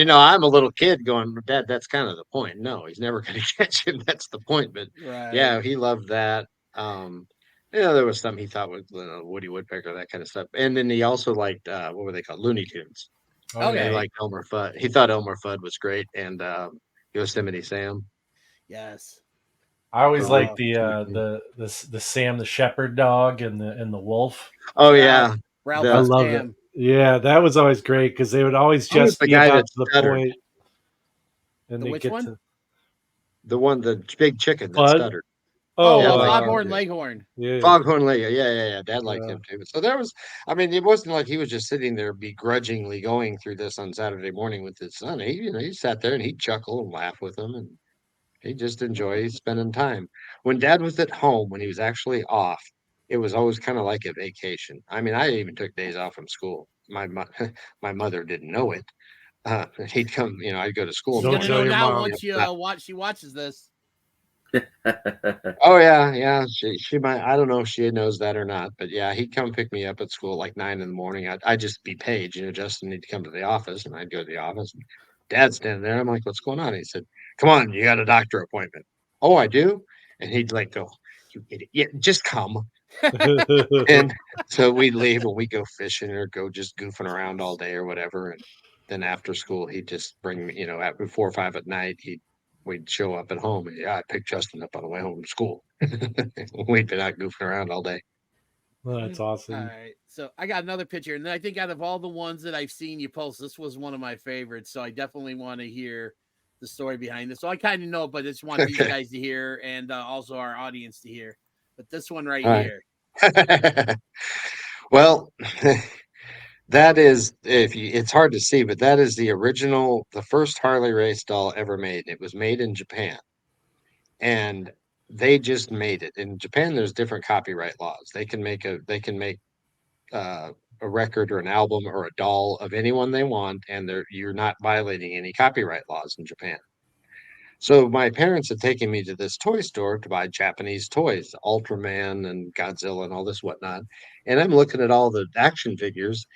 Speaker 2: I'm a little kid going, Dad, that's kind of the point. No, he's never going to catch him. That's the point. But yeah, he loved that. There was some he thought was Woody Woodpecker, that kind of stuff. And then he also liked what were they called? Looney Tunes.
Speaker 1: Okay.
Speaker 2: He liked Elmer Fudd. He thought Elmer Fudd was great, and Yosemite Sam.
Speaker 1: Yes.
Speaker 3: I always like the Sam the Shepherd dog and the wolf.
Speaker 2: Oh yeah,
Speaker 1: Ralph.
Speaker 3: I love it. Yeah, that was always great because they would always just
Speaker 2: the
Speaker 3: be
Speaker 2: guy
Speaker 3: about
Speaker 2: that
Speaker 3: the
Speaker 2: stuttered.
Speaker 3: point. And
Speaker 1: the
Speaker 3: they
Speaker 1: which
Speaker 3: get
Speaker 1: one?
Speaker 3: to
Speaker 2: the big chicken that
Speaker 3: Bud?
Speaker 2: stuttered.
Speaker 1: Foghorn Leghorn.
Speaker 3: Yeah.
Speaker 2: Foghorn Leghorn. Yeah. Dad liked him too. So there was, it wasn't like he was just sitting there begrudgingly going through this on Saturday morning with his son. He sat there and he'd chuckle and laugh with him, and he just enjoyed spending time. When Dad was at home, when he was actually off, it was always kind of like a vacation. I mean, I even took days off from school. My mother didn't know it. He'd come, I'd go to school.
Speaker 1: She's gonna know now once she watches this.
Speaker 2: Oh yeah. She might. I don't know if she knows that or not, but yeah, he'd come pick me up at school like 9 in the morning. I'd just be paged, Justin need to come to the office, and I'd go to the office. And Dad's standing there. I'm like, what's going on? He said, come on, you got a doctor appointment. Oh, I do. And he'd like go, you idiot. Yeah, just come. And so we'd leave and we'd go fishing or go just goofing around all day or whatever. And then after school, he'd just bring me, at 4 or 5 at night, we'd show up at home, and I picked Justin up on the way home from school. We'd been out goofing around all day.
Speaker 3: Well, that's awesome.
Speaker 1: All right, so I got another picture, and then I think out of all the ones that I've seen you post, this was one of my favorites. So I definitely want to hear the story behind this. So I kind of know, but I just want these guys to hear, and also our audience to hear. But this one right here.
Speaker 2: Well, that is, it's hard to see, but that is the first Harley Race doll ever made. It was made in Japan, and they just made it. In Japan, there's different copyright laws. They can make a record or an album or a doll of anyone they want, and you're not violating any copyright laws in Japan. So my parents had taken me to this toy store to buy Japanese toys, Ultraman and Godzilla and all this whatnot. And I'm looking at all the action figures,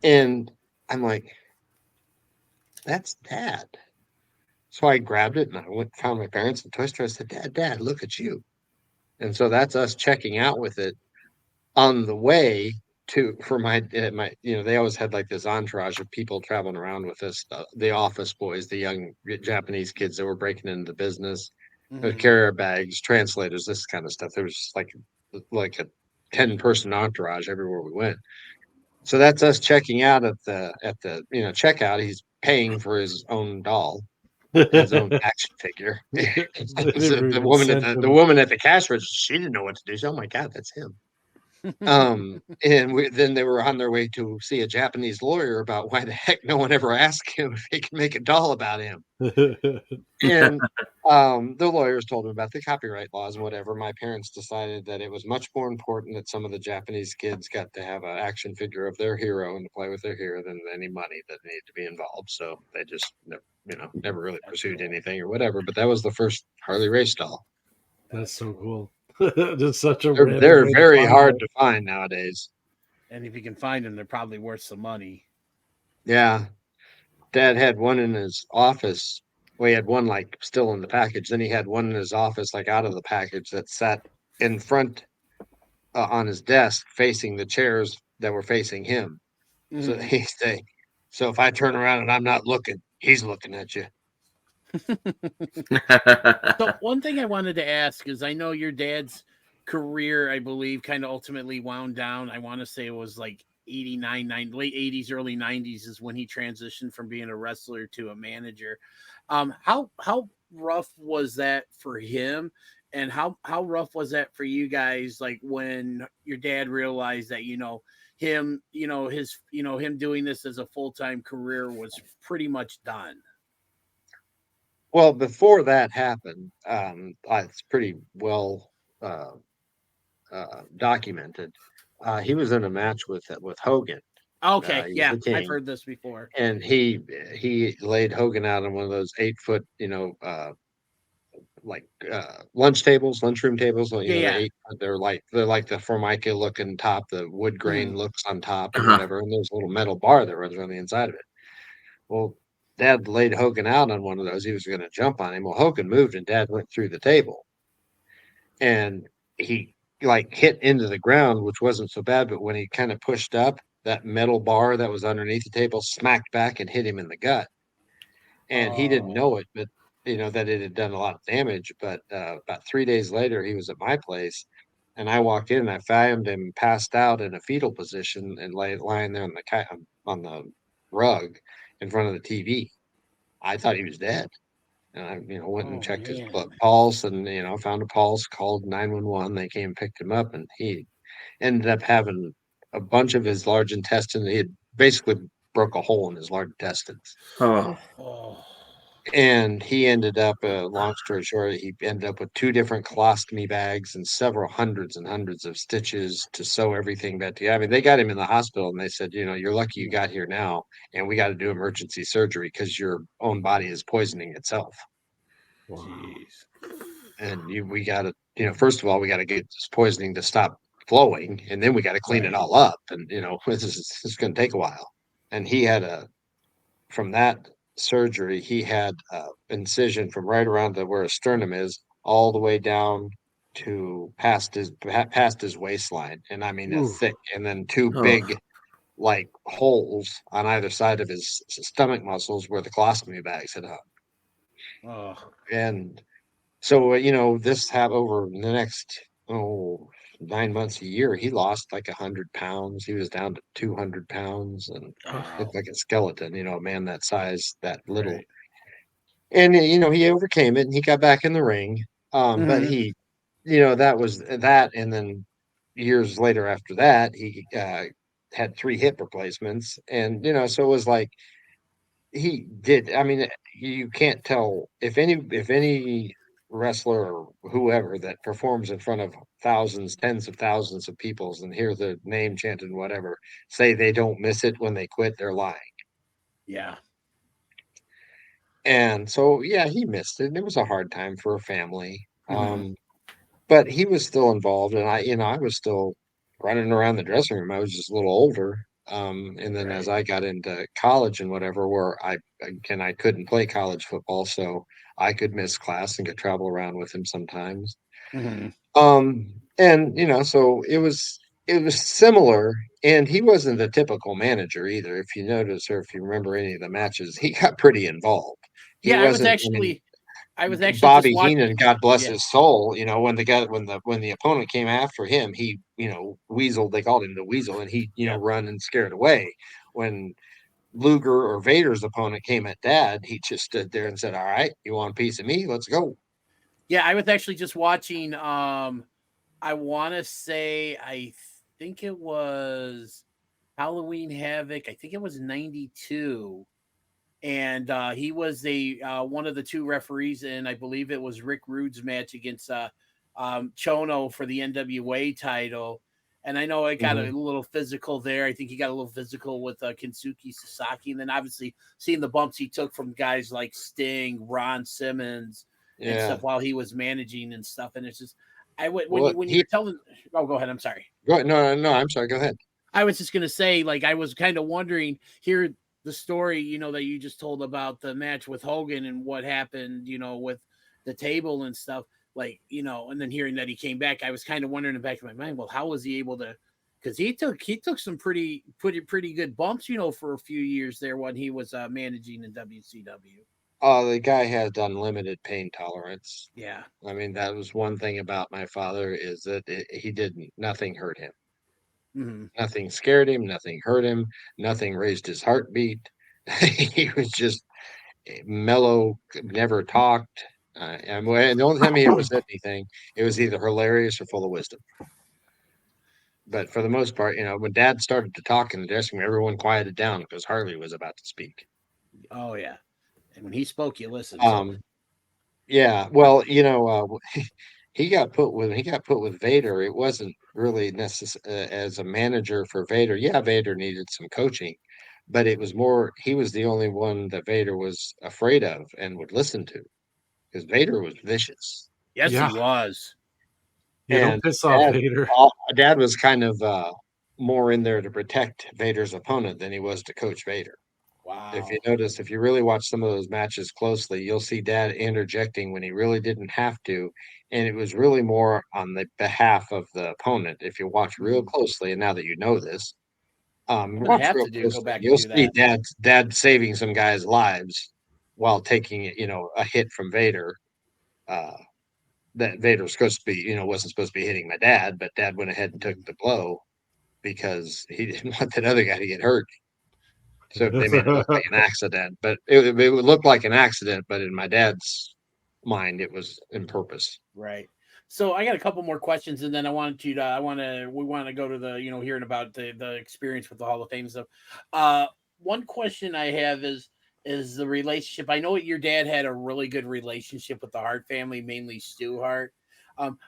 Speaker 2: and I'm like, that's Dad. So I grabbed it and I found my parents in the toy store. I said, Dad, look at you. And so that's us checking out with it on the way for my they always had like this entourage of people traveling around with us, the office boys, the young Japanese kids that were breaking into the business, carrier bags, translators, this kind of stuff. There was just like a 10-person entourage everywhere we went. So that's us checking out at the checkout. He's paying for his own doll, his own action figure. The woman at the cash register, she didn't know what to do. She, oh my God, that's him. And then they were on their way to see a Japanese lawyer about why the heck no one ever asked him if he could make a doll about him. And the lawyers told him about the copyright laws and whatever. My parents decided that it was much more important that some of the Japanese kids got to have an action figure of their hero and to play with their hero than any money that needed to be involved. So they just never really pursued anything or whatever. But that was the first Harley Race doll.
Speaker 3: That's so cool. Just such a
Speaker 2: they're very hard to find nowadays.
Speaker 1: And if you can find them, they're probably worth some money.
Speaker 2: Yeah. Dad had one in his office. Well, he had one like still in the package. Then he had one in his office, like out of the package, that sat in front on his desk facing the chairs that were facing him. So
Speaker 1: Mhm.
Speaker 2: he say, so if I turn around and I'm not looking, he's looking at you.
Speaker 1: So one thing I wanted to ask is, I know your dad's career, I believe, kind of ultimately wound down. I want to say it was like 89, late 80s, early 90s is when he transitioned from being a wrestler to a manager. How rough was that for him? And how rough was that for you guys, like when your dad realized that, him, him doing this as a full-time career was pretty much done?
Speaker 2: Well, before that happened, it's pretty well uh, documented. He was in a match with Hogan.
Speaker 1: Okay,
Speaker 2: He was
Speaker 1: yeah,
Speaker 2: the
Speaker 1: I've
Speaker 2: king,
Speaker 1: heard this before.
Speaker 2: and he laid Hogan out on one of those 8 foot, like lunchroom tables.
Speaker 1: Yeah,
Speaker 2: The
Speaker 1: yeah.
Speaker 2: 8 foot. They're like the Formica looking top, the wood grain
Speaker 1: Mhm.
Speaker 2: looks on top and
Speaker 4: Uh-huh.
Speaker 2: whatever, and there's a little metal bar that runs around the inside of it. Well, Dad laid Hogan out on one of those. He was going to jump on him. Well, Hogan moved, and Dad went through the table, and he like hit into the ground, which wasn't so bad. But when he kind of pushed up, that metal bar that was underneath the table smacked back and hit him in the gut. And he didn't
Speaker 1: Oh.
Speaker 2: know it, but that it had done a lot of damage. But about 3 days later, he was at my place, and I walked in and I found him passed out in a fetal position and lying there on the rug in front of the TV. I thought he was dead. And I, went and
Speaker 1: Oh
Speaker 2: checked his
Speaker 1: man.
Speaker 2: pulse and, found a pulse, called 911. They came and picked him up, and he ended up having a bunch of his large intestine. He had basically broke a hole in his large intestines.
Speaker 4: Oh.
Speaker 1: Oh.
Speaker 2: And he ended up, long story short, he ended up with 2 different colostomy bags and several hundreds and hundreds of stitches to sew everything back together. I mean, they got him in the hospital and they said, you're lucky you got here now, and we got to do emergency surgery because your own body is poisoning itself.
Speaker 3: Wow.
Speaker 1: Jeez.
Speaker 2: And we got to, first of all, we got to get this poisoning to stop flowing, and then we got to clean it
Speaker 1: Right.
Speaker 2: all up. And, this is going to take a while. And he had from that surgery, he had incision from right around where his sternum is, all the way down to past his waistline, and I mean a
Speaker 3: Ooh.
Speaker 2: thick, and then 2 big
Speaker 4: Oh.
Speaker 2: like holes on either side of his stomach muscles where the colostomy bags had hung.
Speaker 1: Oh.
Speaker 2: And so this had over the next 9 months, a year, he lost like 100 pounds. He was down to 200 pounds and
Speaker 1: Wow.
Speaker 2: looked like a skeleton, a man that size, that little.
Speaker 1: Right.
Speaker 2: And he overcame it and he got back in the ring. But
Speaker 1: Hmm.
Speaker 2: he, that was that. And then years later after that, he had 3 hip replacements. And so it was like he did. I mean, you can't tell if any wrestler or whoever that performs in front of thousands, tens of thousands of people and hear the name chanted and whatever, say they don't miss it when they quit, they're lying.
Speaker 1: Yeah.
Speaker 2: And so, yeah, he missed it. And it was a hard time for a family.
Speaker 1: Hmm.
Speaker 2: But he was still involved, and I was still running around the dressing room. I was just a little older. And then as
Speaker 1: Right.
Speaker 2: I got into college and whatever, where I couldn't play college football, so I could miss class and could travel around with him sometimes.
Speaker 1: Hmm.
Speaker 2: And so it was similar, and he wasn't the typical manager either. If you notice, or if you remember any of the matches, he got pretty involved. He
Speaker 1: Yeah,
Speaker 2: wasn't. I mean,
Speaker 1: I was actually just
Speaker 2: Bobby
Speaker 1: watching.
Speaker 2: Heenan, God bless
Speaker 1: Yeah.
Speaker 2: his soul, when the opponent came after him, he, weasel, they called him the weasel, and he,
Speaker 1: Yep.
Speaker 2: run and scared away. When Luger or Vader's opponent came at Dad, he just stood there and said, "All right, you want a piece of me? Let's go."
Speaker 1: Yeah, I was actually just watching. I want to say, I think it was Halloween Havoc. I think it was 92. And he was the one of the 2 referees, and I believe it was Rick Rude's match against Chono for the NWA title. And I know it got a
Speaker 2: Mhm.
Speaker 1: little physical there. I think he got a little physical with Kensuke Sasaki, and then obviously seeing the bumps he took from guys like Sting, Ron Simmons, and
Speaker 2: Yeah.
Speaker 1: stuff while he was managing and stuff. And it's just, when
Speaker 2: Well,
Speaker 1: you were telling, oh, go ahead. I'm sorry.
Speaker 2: go ahead. No, no, no, I'm sorry. Go ahead.
Speaker 1: I was just gonna say, like, I was kind of wondering here the story, that you just told about the match with Hogan and what happened, with the table and stuff. like, and then hearing that he came back, I was kind of wondering in the back of my mind, well, how was he able to? Because he took some pretty good bumps, for a few years there when he was managing in WCW.
Speaker 2: Oh, the guy had unlimited pain tolerance.
Speaker 1: Yeah.
Speaker 2: I mean, that was one thing about my father is that nothing hurt him.
Speaker 1: Hmm.
Speaker 2: Nothing scared him, nothing hurt him, nothing raised his heartbeat. He was just mellow, never talked. And the only time he ever said anything, it was either hilarious or full of wisdom. But for the most part, when Dad started to talk in the dressing room, everyone quieted down because Harley was about to speak.
Speaker 1: Oh yeah, and when he spoke, you listened. So
Speaker 2: Um, yeah, well, he got put with Vader. It wasn't really necessary as a manager for Vader. Yeah, Vader needed some coaching, but it was more he was the only one that Vader was afraid of and would listen to because Vader was vicious.
Speaker 1: yes,
Speaker 3: Yeah.
Speaker 1: he was.
Speaker 3: Yeah, don't
Speaker 2: And
Speaker 3: piss off
Speaker 2: Dad,
Speaker 3: Vader.
Speaker 2: Dad was kind of more in there to protect Vader's opponent than he was to coach Vader. If
Speaker 1: Wow.
Speaker 2: you notice, if you really watch some of those matches closely, you'll see Dad interjecting when he really didn't have to. And it was really more on the behalf of the opponent. If you watch real
Speaker 1: Mhm.
Speaker 2: closely, and now that you know this,
Speaker 1: I'm gonna
Speaker 2: watch
Speaker 1: have
Speaker 2: real
Speaker 1: to go
Speaker 2: closely,
Speaker 1: back and
Speaker 2: you'll
Speaker 1: do
Speaker 2: see
Speaker 1: that.
Speaker 2: Dad saving some guys' lives while taking, a hit from Vader. Uh, that Vader was supposed to be, wasn't supposed to be hitting my dad, but Dad went ahead and took
Speaker 1: Mhm.
Speaker 2: the blow because he didn't want that other guy to get hurt. So they made it look like an accident, but it would look like an accident, but in my dad's mind, it was in purpose.
Speaker 1: Right. So I got a couple more questions, and then we want to go to the, hearing about the experience with the Hall of Fame stuff. Uh, One question I have is the relationship. I know your dad had a really good relationship with the Hart family, mainly Stu Hart.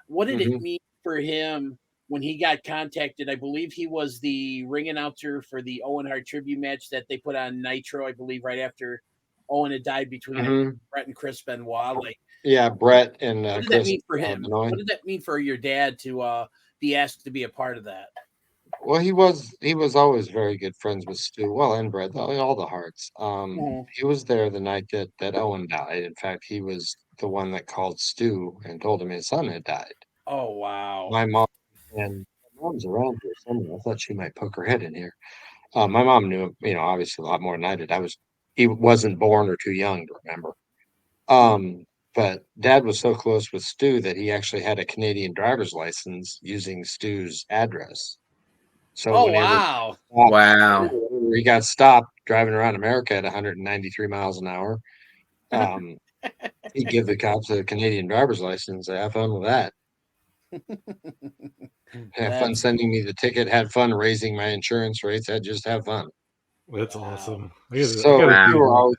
Speaker 1: What did it
Speaker 2: Hmm.
Speaker 1: mean for him when he got contacted? I believe he was the ring announcer for the Owen Hart tribute match that they put on Nitro. I believe right after Owen had died between
Speaker 2: Hmm.
Speaker 1: Brett and Chris Benoit. Like,
Speaker 2: Yeah, Brett and
Speaker 1: what did that
Speaker 2: Chris
Speaker 1: mean for him?
Speaker 2: Benoit.
Speaker 1: What did that mean for your dad to be asked to be a part of that?
Speaker 2: Well, he was always very good friends with Stu. Well, and Brett, all the Hearts.
Speaker 1: Mhm.
Speaker 2: He was there the night that Owen died. In fact, he was the one that called Stu and told him his son had died.
Speaker 1: Oh wow.
Speaker 2: My mom and my mom's around here somewhere. I thought she might poke her head in here. My mom knew him, obviously a lot more than I did. He wasn't born or too young to remember. Um, but Dad was so close with Stu that he actually had a Canadian driver's license using Stu's address. So
Speaker 1: Oh wow.
Speaker 4: Wow.
Speaker 2: whenever he got stopped driving around America at 193 miles an hour, um, he'd give the cops a Canadian driver's license. Say, have fun with that. Have fun
Speaker 1: That's
Speaker 2: sending me the ticket. Had fun raising my insurance rates. I just have fun.
Speaker 3: That's
Speaker 1: wow.
Speaker 3: awesome. I
Speaker 2: So
Speaker 3: gotta
Speaker 4: Wow.
Speaker 2: we
Speaker 3: do
Speaker 2: were
Speaker 3: that.
Speaker 2: always,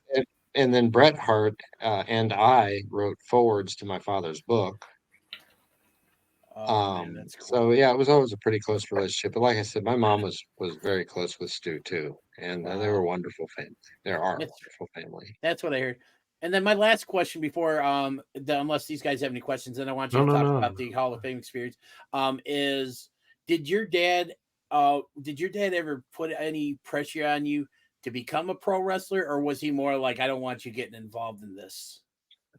Speaker 2: and then Bret Hart and I wrote forwards to my father's book.
Speaker 1: Oh man, that's
Speaker 2: So
Speaker 1: cool.
Speaker 2: yeah, it was always a pretty close relationship. But like I said, my mom was very close with Stu too, and they were a
Speaker 1: Wow.
Speaker 2: wonderful family. There are a
Speaker 1: That's
Speaker 2: wonderful family.
Speaker 1: that's what I heard. And then my last question before unless these guys have any questions, then I want you
Speaker 3: No,
Speaker 1: to
Speaker 3: no,
Speaker 1: talk
Speaker 3: no.
Speaker 1: about the Hall of Fame experience. Is did your dad ever put any pressure on you to become a pro wrestler, or was he more like, I don't want you getting involved in this?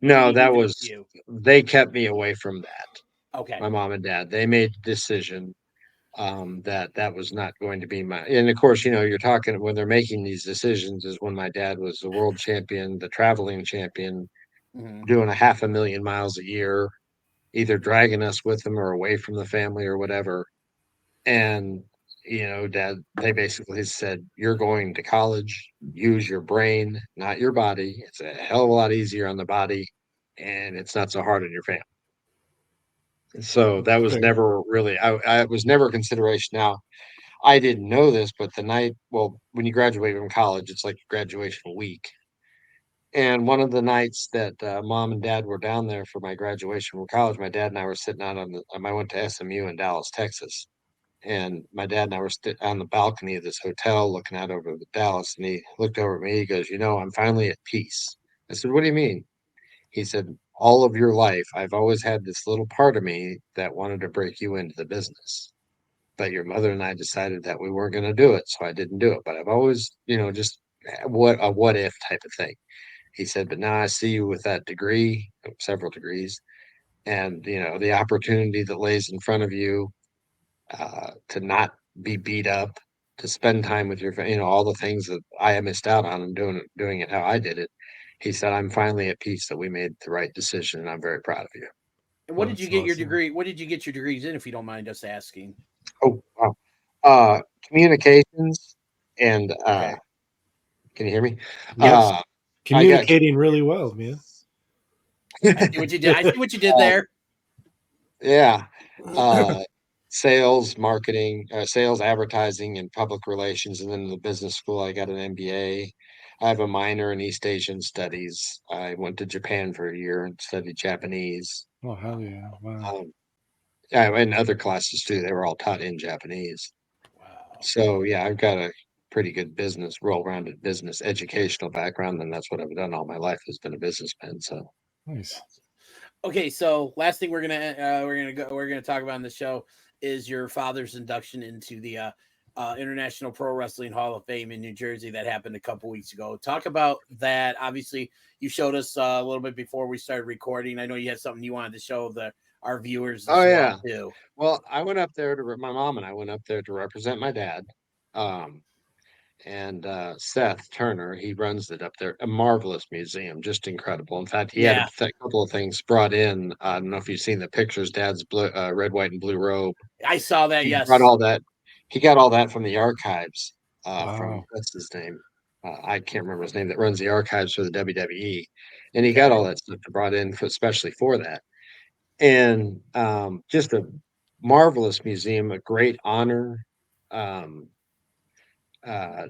Speaker 1: Did
Speaker 2: No,
Speaker 1: he leave
Speaker 2: that
Speaker 1: it up to
Speaker 2: was
Speaker 1: you?
Speaker 2: they kept me away from that.
Speaker 1: Okay.
Speaker 2: My mom and dad, they made the decision that was not going to be my. And of course, you're talking when they're making these decisions is when my dad was the world champion, the traveling champion,
Speaker 1: Hmm.
Speaker 2: doing a 500,000 miles a year, either dragging us with him or away from the family or whatever. And, Dad, they basically said, you're going to college, use your brain, not your body. It's a hell of a lot easier on the body, and it's not so hard on your family. So that was
Speaker 3: Okay.
Speaker 2: never really, I was never a consideration. Now, I didn't know this, but well, when you graduate from college, it's like graduation week. And one of the nights that mom and dad were down there for my graduation from college, my dad and I were sitting out I went to SMU in Dallas, Texas. And my dad and I were on the balcony of this hotel looking out over the Dallas. And he looked over at me. He goes, I'm finally at peace. I said, what do you mean? He said, all of your life, I've always had this little part of me that wanted to break you into the business. But your mother and I decided that we weren't going to do it. So I didn't do it. But I've always, just what if type of thing. He said, but now I see you with that degree, several degrees. and the opportunity that lays in front of you, to not be beat up, to spend time with your all the things that I missed out on and doing it how I did it. He said, I'm finally at peace that we made the right decision, and I'm very proud of you.
Speaker 1: And what did you
Speaker 3: That's
Speaker 1: get your
Speaker 3: awesome.
Speaker 1: degree? What did you get your degrees in, if you don't mind us asking?
Speaker 2: Oh, wow. Communications and
Speaker 1: Okay.
Speaker 2: can you hear me?
Speaker 3: Yes,
Speaker 2: I got
Speaker 3: communicating really well, man.
Speaker 1: I see what you did. I see what you did there.
Speaker 2: yeah. Uh, Sales, marketing, sales, advertising, and public relations, and then in the business school, I got an MBA. I have a minor in East Asian studies. I went to Japan for a year and studied Japanese.
Speaker 3: Oh hell yeah! Wow.
Speaker 2: Yeah, and other classes too. They were all taught in Japanese.
Speaker 1: Wow.
Speaker 2: So yeah, I've got a pretty good well-rounded business educational background, and that's what I've done all my life has been a businessman. So
Speaker 3: Nice.
Speaker 1: Okay, so last thing we're gonna talk about on the show is your father's induction into the International Pro Wrestling Hall of Fame in New Jersey that happened a couple weeks ago. Talk about that. Obviously, you showed us a little bit before we started recording. I know you had something you wanted to show our viewers as
Speaker 2: oh
Speaker 1: well
Speaker 2: yeah.
Speaker 1: too.
Speaker 2: Well, I went up there my mom and I went up there to represent my dad. Um, and Seth Turner, he runs it up there. A marvelous museum, just incredible. In fact, he had
Speaker 1: Yeah,
Speaker 2: a couple of things brought in. I don't know if you've seen the pictures. Dad's red, white, and blue robe.
Speaker 1: I saw that.
Speaker 2: He brought
Speaker 1: Yes.
Speaker 2: all that. He got all that from the archives. From
Speaker 3: Wow.
Speaker 2: what's his name? I can't remember his name. That runs the archives for the WWE, and he got
Speaker 1: Okay.
Speaker 2: all that stuff brought in especially for that. And just a marvelous museum, a great honor. Um,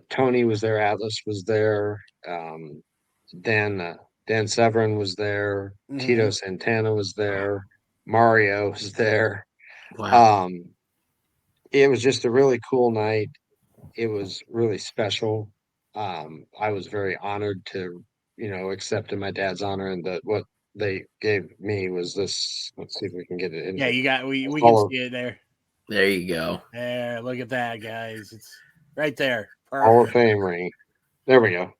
Speaker 2: Tony was there, Atlas was there, Dan Dan Severin was there,
Speaker 1: Mm-hmm.
Speaker 2: Tito Santana was there, Mario was there.
Speaker 4: Wow.
Speaker 2: Um, it was just a really cool night. It was really special. I was very honored to, accept in my dad's honor, and that what they gave me was this. Let's see if we can get it in
Speaker 1: Yeah,
Speaker 2: here.
Speaker 1: you got. We can
Speaker 2: Hall of
Speaker 1: see it there.
Speaker 4: There you go.
Speaker 1: There. Look at that, guys. It's right there.
Speaker 2: Hall of
Speaker 1: Perfect.
Speaker 2: Fame ring. There we go.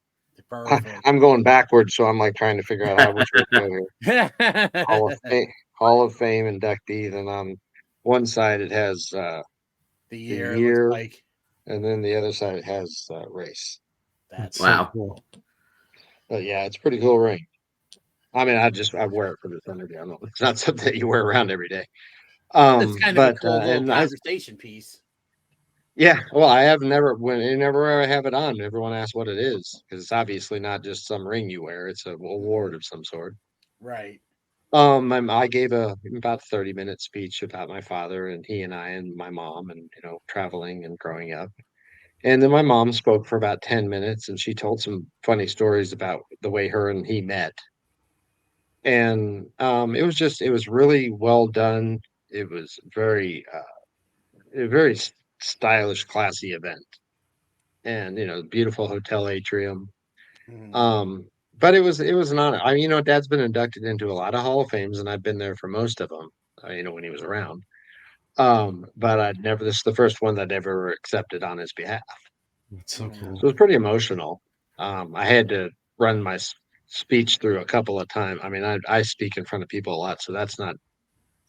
Speaker 1: Perfect.
Speaker 2: I'm going backwards, so I'm like trying to figure out which way to go here. Hall of
Speaker 1: The
Speaker 2: Fame, Hall of Fame inductee. Then on one side it has the
Speaker 1: year, it looks
Speaker 2: year,
Speaker 1: like.
Speaker 2: and then the other side it has race.
Speaker 3: That's
Speaker 1: That's
Speaker 3: so
Speaker 4: Wow.
Speaker 3: cool.
Speaker 2: But yeah, it's a pretty cool ring. I mean, I wear it for this interview. I know it's not something that you wear around every day.
Speaker 1: it's kind of a
Speaker 2: But
Speaker 1: cool little
Speaker 2: and I
Speaker 1: conversation piece.
Speaker 2: yeah, well, I have never when I never ever have it on. Everyone asks what it is because it's obviously not just some ring you wear. It's an award of some sort.
Speaker 1: Right.
Speaker 2: I gave a about 30-minute speech about my father and he and I and my mom and traveling and growing up. And then my mom spoke for about 10 minutes and she told some funny stories about the way her and he met. And it was really well done. It was a very stylish, classy event. And beautiful hotel atrium.
Speaker 1: Mhm.
Speaker 2: Um, but it was an honor. Dad's been inducted into a lot of Hall of Fames, and I've been there for most of them. When he was around. But I'd never. This is the first one that I'd ever accepted on his behalf.
Speaker 3: That's so
Speaker 1: Mhm.
Speaker 3: cool.
Speaker 2: So it was pretty emotional. I had to run my speech through a couple of times. I mean, I speak in front of people a lot, so that's not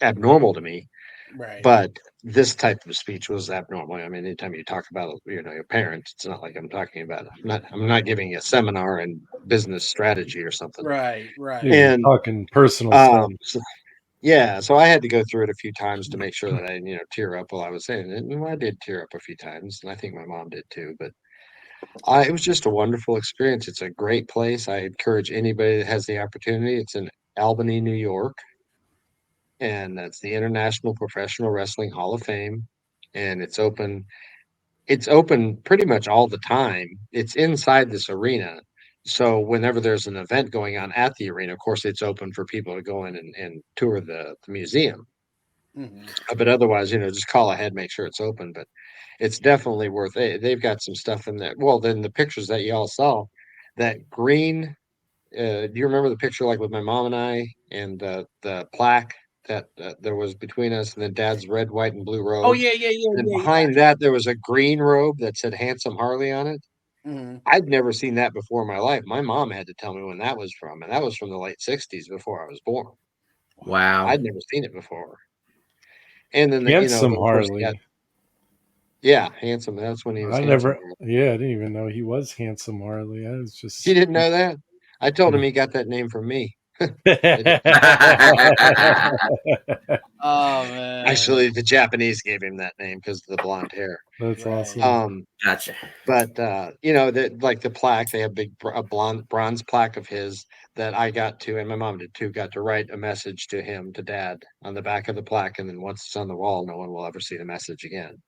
Speaker 2: abnormal to me.
Speaker 1: Right.
Speaker 2: But this type of speech was abnormal. I mean, anytime you talk about your parents, it's not like I'm talking about. I'm not giving a seminar in business strategy or something.
Speaker 1: Right.
Speaker 3: Yeah,
Speaker 1: Right.
Speaker 3: you're
Speaker 2: And
Speaker 3: talking personal stuff.
Speaker 2: yeah, so I had to go through it a few times to make sure that I tear up while I was saying it. And I did tear up a few times, and I think my mom did too. But it was just a wonderful experience. It's a great place. I encourage anybody that has the opportunity. It's in Albany, New York, and that's the International Professional Wrestling Hall of Fame, and it's open. It's open pretty much all the time. It's inside this arena. So whenever there's an event going on at the arena, of course, it's open for people to go in and tour the museum.
Speaker 1: Mhm.
Speaker 2: But otherwise, just call ahead, make sure it's open. But it's definitely worth it. They've got some stuff in there. Well, then the pictures that y'all saw, that green. Do you remember the picture like with my mom and I and the plaque that there was between us, and then Dad's red, white, and blue
Speaker 1: Oh
Speaker 2: robe?
Speaker 1: yeah, yeah, yeah,
Speaker 2: And
Speaker 1: yeah,
Speaker 2: behind that, there was a green robe that said "Handsome Harley" on it.
Speaker 1: yeah. Mhm.
Speaker 2: I'd never seen that before in my life. My mom had to tell me when that was from, and that was from the late '60s before I was born.
Speaker 4: Wow.
Speaker 2: I'd never seen it before. And then
Speaker 3: Handsome
Speaker 2: of course,
Speaker 3: Harley.
Speaker 2: yeah, handsome. That's when he was
Speaker 3: I
Speaker 2: handsome.
Speaker 3: never. Yeah, I didn't even know he was Handsome Harley. I was just.
Speaker 2: You didn't know that? I told him he got that name from me.
Speaker 1: Oh man,
Speaker 2: Actually, the Japanese gave him that name because of the blonde hair.
Speaker 3: That's
Speaker 1: Right.
Speaker 3: awesome.
Speaker 4: Gotcha.
Speaker 2: But that like the plaque, they have a bronze plaque of his that I got to, and my mom did too, got to write a message to him, to Dad, on the back of the plaque, and then once it's on the wall, no one will ever see the message again.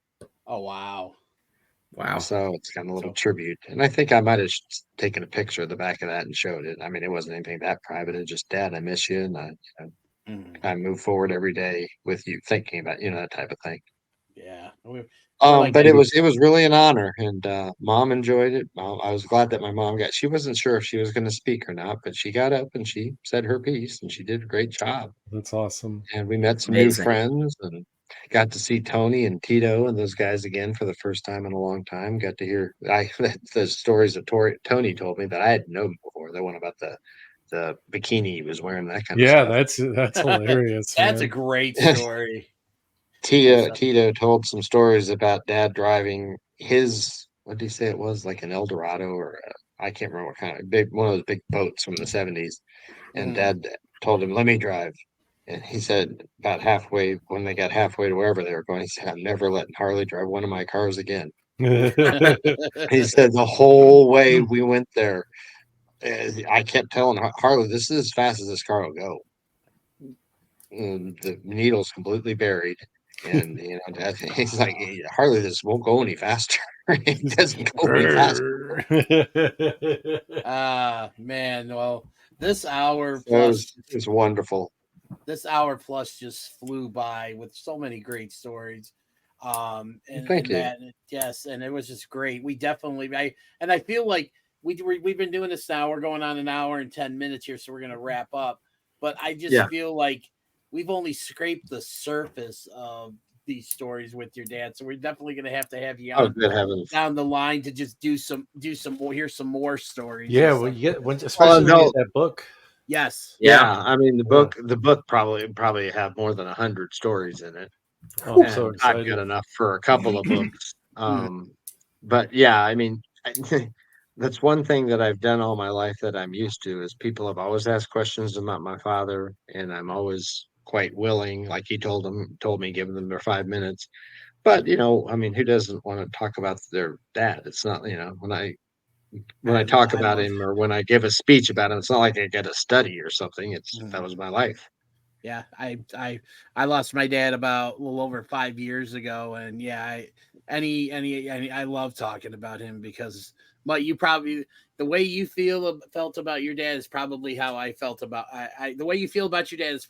Speaker 1: Oh wow.
Speaker 4: Wow.
Speaker 2: So it's kind of a little
Speaker 1: So-
Speaker 2: tribute, and I think I might have taken a picture of the back of that and showed it. I mean, it wasn't anything that private. It's just, Dad, I miss you, and
Speaker 1: Mhm.
Speaker 2: I move forward every day with you, thinking about that type of thing.
Speaker 1: Yeah. We're like
Speaker 2: But
Speaker 1: that.
Speaker 2: it was really an honor, and Mom enjoyed it. I was glad that my mom she wasn't sure if she was going to speak or not, but she got up and she said her piece, and she did a great job.
Speaker 3: That's awesome.
Speaker 2: And we met some new
Speaker 4: Amazing.
Speaker 2: friends, and got to see Tony and Tito and those guys again for the first time in a long time. Got to hear the stories that Tony told me that I hadn't known before. The one about the bikini he was wearing, that kind of
Speaker 3: Yeah,
Speaker 2: stuff.
Speaker 3: that's hilarious.
Speaker 1: That's a
Speaker 3: man.
Speaker 1: great story.
Speaker 2: Tito told some stories about Dad driving his, what did he say it was, like an Eldorado or I can't remember what kind of one of those big boats from the 70s. And
Speaker 1: Mhm.
Speaker 2: Dad told him, let me drive. And he said about halfway, when they got halfway to wherever they were going, he said, I'm never letting Harley drive one of my cars again. He said the whole way we went there, I kept telling Harley, this is as fast as this car will go. And the needle's completely buried. And he's like, Harley, this won't go any faster. It doesn't go any faster.
Speaker 1: Man, well, this hour
Speaker 2: So it
Speaker 1: plus
Speaker 2: was wonderful.
Speaker 1: Just flew by with so many great stories. And
Speaker 2: Thank you.
Speaker 1: Matt, yes, and it was just great. We definitely, I feel like we've been doing this now. We're going on an hour and 10 minutes here, so we're gonna wrap up. But I just feel like we've only scraped the surface of these stories with your dad. So we're definitely gonna have to have you
Speaker 2: Oh,
Speaker 1: on
Speaker 2: good heavens.
Speaker 1: down the line to just do some more, hear some more stories.
Speaker 3: Yeah,
Speaker 1: and
Speaker 3: well,
Speaker 1: stuff.
Speaker 3: you get especially when you get that book.
Speaker 1: Yes.
Speaker 2: Yeah, I mean the
Speaker 3: Yeah.
Speaker 2: book probably have more than 100 stories in it.
Speaker 3: Oh, I'm so
Speaker 2: And I've
Speaker 3: excited.
Speaker 2: got enough for a couple of books. But yeah, I mean, that's one thing that I've done all my life that I'm used to is people have always asked questions about my father, and I'm always quite willing, like he told me, giving them their 5 minutes. But I mean, who doesn't want to talk about their dad? It's not, when I talk about him or when I give a speech about him, it's not like I get a study or something. That was my life.
Speaker 1: Yeah, I lost my dad about a little over 5 years ago, and yeah, I love talking about him because, but you probably the way you felt about your dad is probably how I felt about the way you feel about your dad is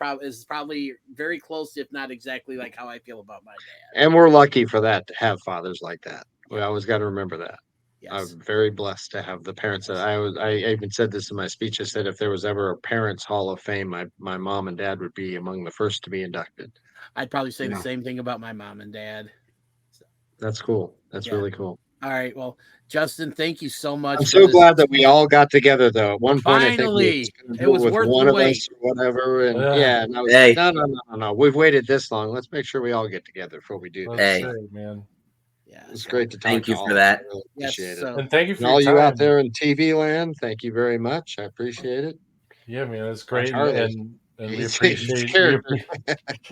Speaker 1: probably very close, if not exactly like how I feel about my dad.
Speaker 2: And we're lucky for that, to have fathers like that. We always got to remember that.
Speaker 1: Yes.
Speaker 2: I'm very blessed to have the parents that I even said this in my speech. I said if there was ever a parents hall of fame, my mom and dad would be among the first to be inducted.
Speaker 1: I'd probably say the same thing about my mom and dad. So,
Speaker 2: that's cool. That's really cool.
Speaker 1: All right. Well, Justin, thank you so much.
Speaker 2: I'm so glad that we all got together, though. At one point,
Speaker 1: Finally,
Speaker 2: I think we were with one of us or whatever. And no. We've waited this long. Let's make sure we all get together before we do this.
Speaker 3: Great, man.
Speaker 1: Yeah,
Speaker 2: it's great to talk.
Speaker 4: Thank
Speaker 2: to
Speaker 4: you
Speaker 2: all
Speaker 4: for that.
Speaker 2: I really appreciate it.
Speaker 3: And thank you for
Speaker 2: all
Speaker 3: your
Speaker 2: you
Speaker 3: time.
Speaker 2: out there in TV land. Thank you very much. I appreciate it.
Speaker 3: Yeah, man, it's great,
Speaker 2: and
Speaker 3: we appreciate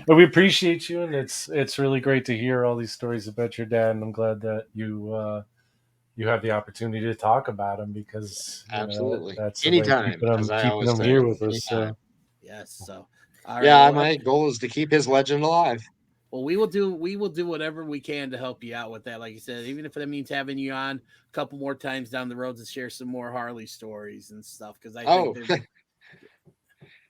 Speaker 3: we appreciate you, and it's really great to hear all these stories about your dad. And I'm glad that you have the opportunity to talk about him because
Speaker 2: absolutely
Speaker 3: that's
Speaker 2: anytime.
Speaker 3: Keeping him here with us. So.
Speaker 1: Yes. So.
Speaker 2: All right, my goal is to keep his legend alive.
Speaker 1: Well, we will do whatever we can to help you out with that. Like you said, even if that means having you on a couple more times down the road to share some more Harley stories and stuff. Because I think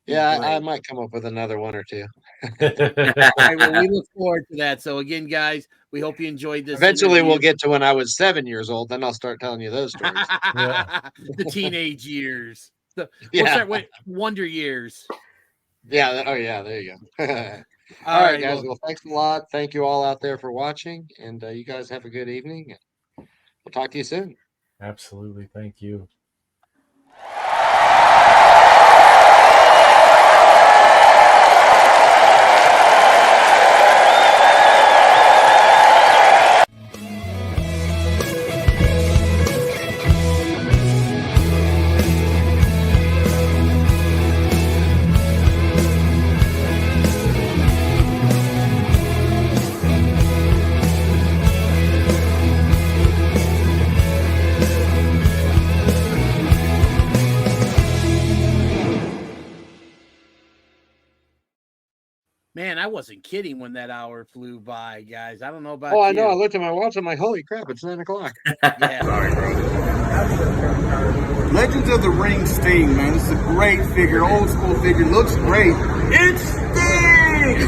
Speaker 2: I might come up with another one or two.
Speaker 1: All right, well, we look forward to that. So again, guys, we hope you enjoyed this.
Speaker 2: Eventually, we'll get to when I was 7 years old. Then I'll start telling you those stories.
Speaker 1: The teenage years. We'll start with Wonder Years.
Speaker 2: Yeah. Oh, yeah. There you go. All right, guys. Well, thanks a lot. Thank you all out there for watching. And you guys have a good evening. We'll talk to you soon.
Speaker 3: Absolutely. Thank you.
Speaker 1: Man, I wasn't kidding when that hour flew by, guys. I don't know about
Speaker 2: Oh, I
Speaker 1: you.
Speaker 2: know. I looked at my watch. I'm like, holy crap! It's 9:00.
Speaker 1: Yeah.
Speaker 2: Sorry, bro.
Speaker 5: Legends of the Ring Sting, man. This is a great figure, old school figure. Looks great. It's Sting!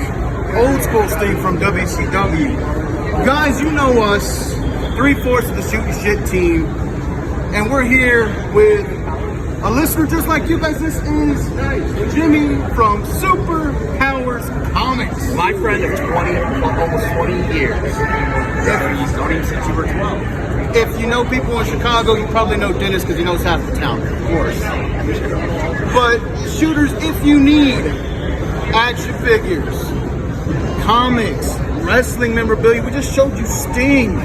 Speaker 5: Old school Sting from WCW. Guys, you know us, 3/4 of the Shooting Shit team, and we're here with a listener just like you guys. This is Jimmy from Super Powers Comics.
Speaker 6: My friend of almost 20 years. He's known him since you were 12.
Speaker 5: If you know people in Chicago, you probably know Dennis because he knows half the town, of course. But shooters, if you need action figures, comics, wrestling memorabilia, we just showed you Sting.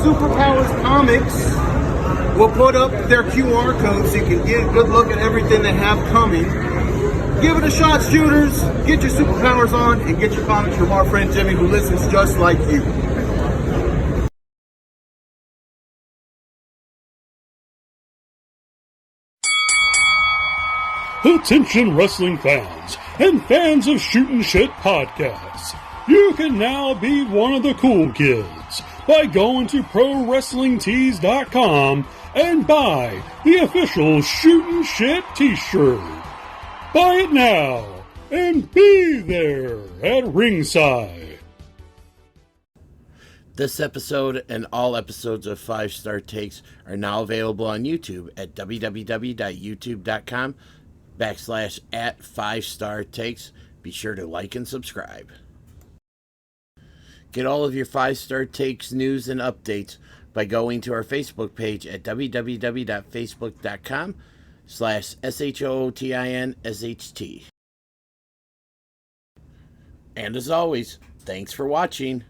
Speaker 5: Superpowers Comics will put up their QR code so you can get a good look at everything they have coming. Give it a shot, shooters. Get your superpowers on and get your comics from our friend Jimmy, who listens just like you.
Speaker 7: Attention wrestling fans and fans of Shootin' Shit podcasts. You can now be one of the cool kids by going to ProWrestlingTees.com and buy the official Shootin' Shit t-shirt. Buy it now and be there at ringside.
Speaker 1: This episode and all episodes of 5-Star Takes are now available on YouTube at www.youtube.com/@5-Star Takes. Be sure to like and subscribe. Get all of your 5-Star Takes news and updates by going to our Facebook page at www.facebook.com/SHOOTINSHT. And as always, thanks for watching.